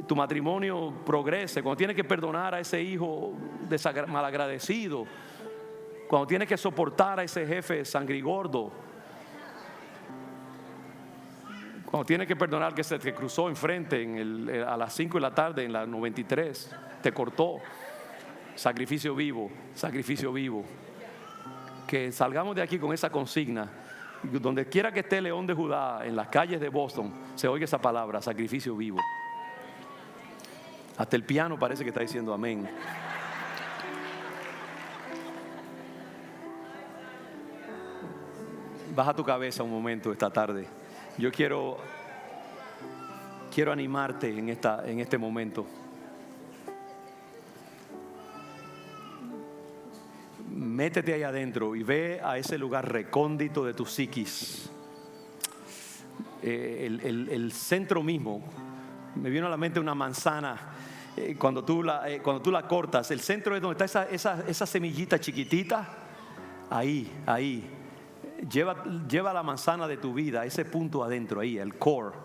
tu matrimonio progrese, cuando tienes que perdonar a ese hijo malagradecido, cuando tienes que soportar a ese jefe sangrigordo, cuando tienes que perdonar que se te cruzó enfrente a las 5 de la tarde en la 93, te cortó. Sacrificio vivo, sacrificio vivo. Que salgamos de aquí con esa consigna. Donde quiera que esté León de Judá, en las calles de Boston, se oiga esa palabra, sacrificio vivo. Hasta el piano parece que está diciendo amén. Baja tu cabeza un momento esta tarde. Yo quiero animarte en este momento. Métete ahí adentro y ve a ese lugar recóndito de tu psiquis. El centro mismo. Me vino a la mente una manzana. Cuando tú la cortas, el centro es donde está esa semillita chiquitita. Ahí. Lleva la manzana de tu vida a ese punto adentro, ahí, el core.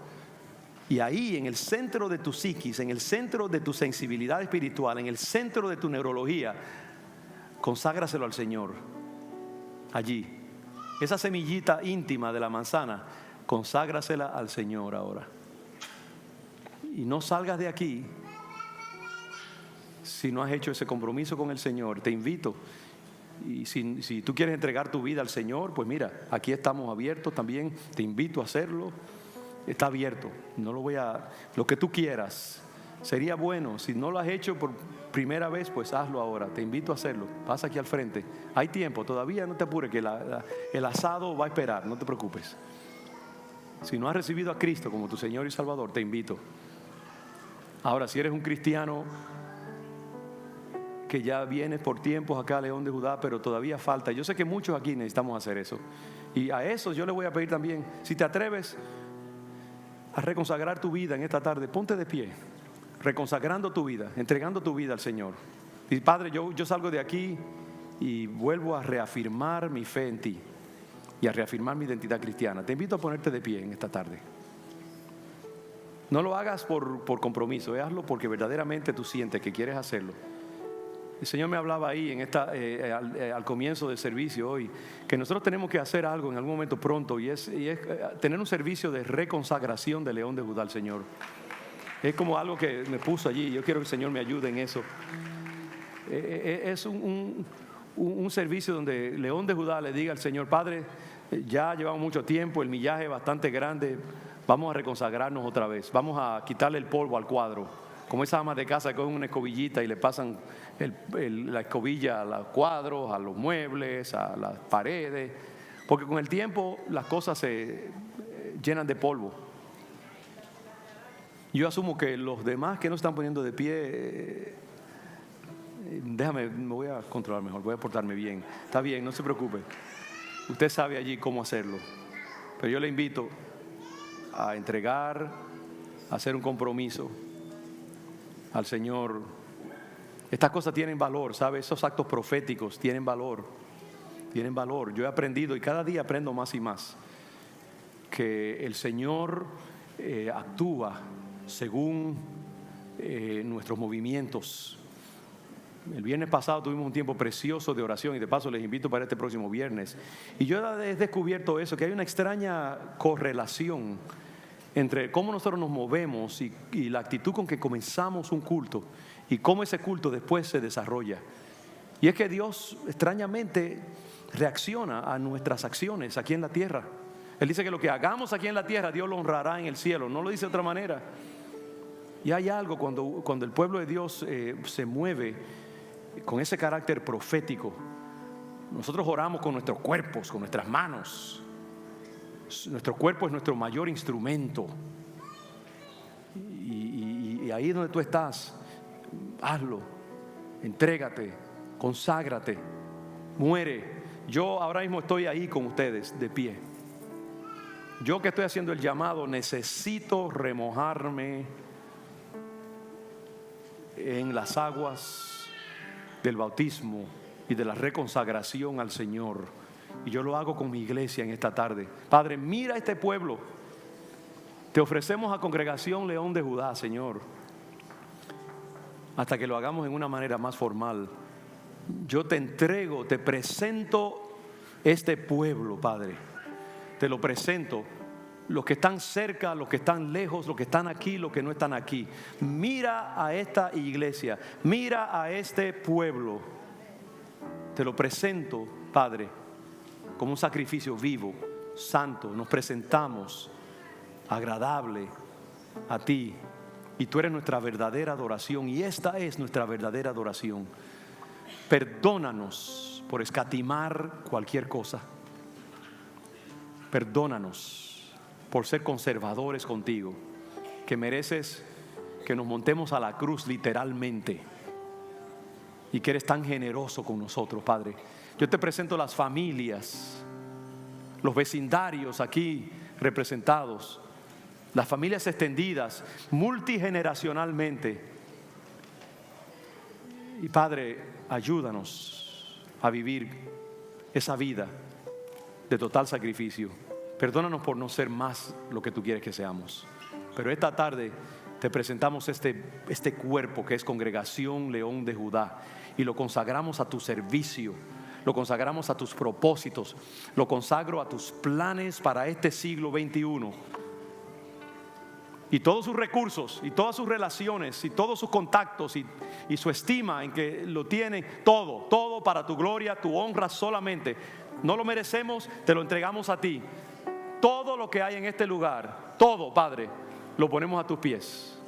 Y ahí, en el centro de tu psiquis, en el centro de tu sensibilidad espiritual, en el centro de tu neurología, conságraselo al Señor. Allí, esa semillita íntima de la manzana, conságrasela al Señor ahora. Y no salgas de aquí si no has hecho ese compromiso con el Señor. Te invito. Y si tú quieres entregar tu vida al Señor, pues mira, aquí estamos abiertos también. Te invito a hacerlo. Está abierto. Lo que tú quieras. Sería bueno, si no lo has hecho por primera vez, pues hazlo ahora. Te invito a hacerlo. Pasa aquí al frente. Hay tiempo, todavía no te apures, que el asado va a esperar, no te preocupes. Si no has recibido a Cristo como tu Señor y Salvador, te invito. Ahora, si eres un cristiano que ya vienes por tiempos acá a León de Judá, pero todavía falta. Yo sé que muchos aquí necesitamos hacer eso. Y a eso yo le voy a pedir también, si te atreves a reconsagrar tu vida en esta tarde, ponte de pie. Reconsagrando tu vida, entregando tu vida al Señor. Y Padre, yo salgo de aquí y vuelvo a reafirmar mi fe en ti y a reafirmar mi identidad cristiana. Te invito a ponerte de pie en esta tarde. No lo hagas por compromiso, hazlo porque verdaderamente tú sientes que quieres hacerlo. El Señor me hablaba ahí al comienzo del servicio hoy, que nosotros tenemos que hacer algo en algún momento pronto y es tener un servicio de reconsagración de León de Judá al Señor. Es como algo que me puso allí. Yo quiero que el Señor me ayude en eso. Es un servicio donde León de Judá le diga al Señor: Padre, ya llevamos mucho tiempo, el millaje es bastante grande, vamos a reconsagrarnos otra vez, vamos a quitarle el polvo al cuadro, como esas amas de casa que cogen una escobillita y le pasan la escobilla a los cuadros, a los muebles, a las paredes, porque con el tiempo las cosas se llenan de polvo. Yo asumo que los demás que no están poniendo de pie, me voy a controlar mejor, voy a portarme bien. Está bien, no se preocupe. Usted sabe allí cómo hacerlo. Pero yo le invito a entregar, a hacer un compromiso al Señor. Estas cosas tienen valor, ¿sabe? Esos actos proféticos tienen valor. Tienen valor. Yo he aprendido y cada día aprendo más y más que el Señor actúa según nuestros movimientos. El viernes pasado tuvimos un tiempo precioso de oración y de paso les invito para este próximo viernes. Y yo he descubierto eso, que hay una extraña correlación entre cómo nosotros nos movemos y la actitud con que comenzamos un culto y cómo ese culto después se desarrolla. Y es que Dios extrañamente reacciona a nuestras acciones aquí en la tierra. Él dice que lo que hagamos aquí en la tierra, Dios lo honrará en el cielo. No lo dice de otra manera. Y hay algo cuando el pueblo de Dios se mueve con ese carácter profético. Nosotros oramos con nuestros cuerpos, con nuestras manos. Nuestro cuerpo es nuestro mayor instrumento. Y ahí donde tú estás, hazlo. Entrégate, conságrate, muere. Yo ahora mismo estoy ahí con ustedes, de pie. Yo que estoy haciendo el llamado necesito remojarme en las aguas del bautismo y de la reconsagración al Señor. Y yo lo hago con mi iglesia en esta tarde. Padre, mira este pueblo. Te ofrecemos a Congregación León de Judá, Señor, hasta que lo hagamos en una manera más formal. Yo te entrego, te presento este pueblo, Padre. Te lo presento. Los que están cerca, los que están lejos, los que están aquí, los que no están aquí. Mira a esta iglesia, mira a este pueblo. Te lo presento, Padre, como un sacrificio vivo, santo. Nos presentamos agradable a ti, y tú eres nuestra verdadera adoración, y esta es nuestra verdadera adoración. Perdónanos por escatimar cualquier cosa. Perdónanos por ser conservadores contigo, que mereces que nos montemos a la cruz literalmente, y que eres tan generoso con nosotros, Padre. Yo te presento las familias, los vecindarios aquí representados, las familias extendidas, multigeneracionalmente. Y Padre, ayúdanos a vivir esa vida de total sacrificio. Perdónanos por no ser más lo que tú quieres que seamos. Pero esta tarde te presentamos este cuerpo que es Congregación León de Judá, y lo consagramos a tu servicio, lo consagramos a tus propósitos, lo consagro a tus planes para este siglo XXI. Y todos sus recursos, y todas sus relaciones, y todos sus contactos, y su estima en que lo tiene, todo para tu gloria, tu honra solamente. No lo merecemos, te lo entregamos a ti. Todo lo que hay en este lugar, todo, Padre, lo ponemos a tus pies.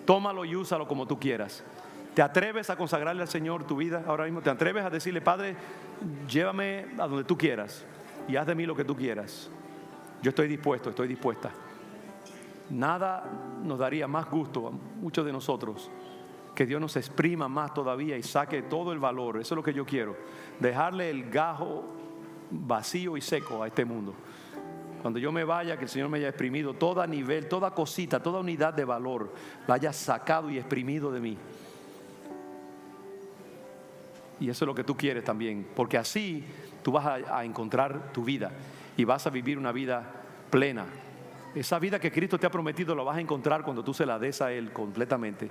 Tómalo y úsalo como tú quieras. ¿Te atreves a consagrarle al Señor tu vida ahora mismo? ¿Te atreves a decirle, Padre, llévame a donde tú quieras y haz de mí lo que tú quieras? Yo estoy dispuesto, estoy dispuesta. Nada nos daría más gusto a muchos de nosotros que Dios nos exprima más todavía y saque todo el valor. Eso es lo que yo quiero, dejarle el gajo vacío y seco a este mundo. Cuando yo me vaya, que el Señor me haya exprimido todo nivel, toda cosita, toda unidad de valor, la haya sacado y exprimido de mí. Y eso es lo que tú quieres también, porque así tú vas a encontrar tu vida y vas a vivir una vida plena. Esa vida que Cristo te ha prometido la vas a encontrar cuando tú se la des a Él completamente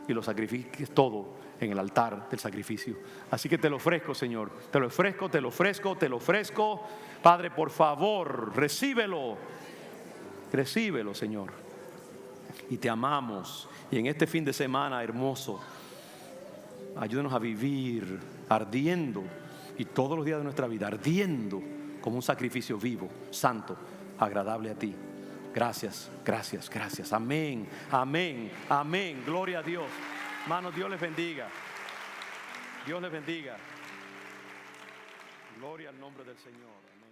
y lo sacrifiques todo en el altar del sacrificio. Así que te lo ofrezco, Señor, te lo ofrezco, te lo ofrezco, te lo ofrezco. Padre, por favor, recíbelo, Señor. Y te amamos. Y en este fin de semana hermoso, ayúdanos a vivir ardiendo, y todos los días de nuestra vida ardiendo como un sacrificio vivo, santo, agradable a ti. Gracias, gracias, gracias. Amén, amén, amén. Gloria a Dios. Hermanos, Dios les bendiga. Dios les bendiga. Gloria al nombre del Señor. Amén.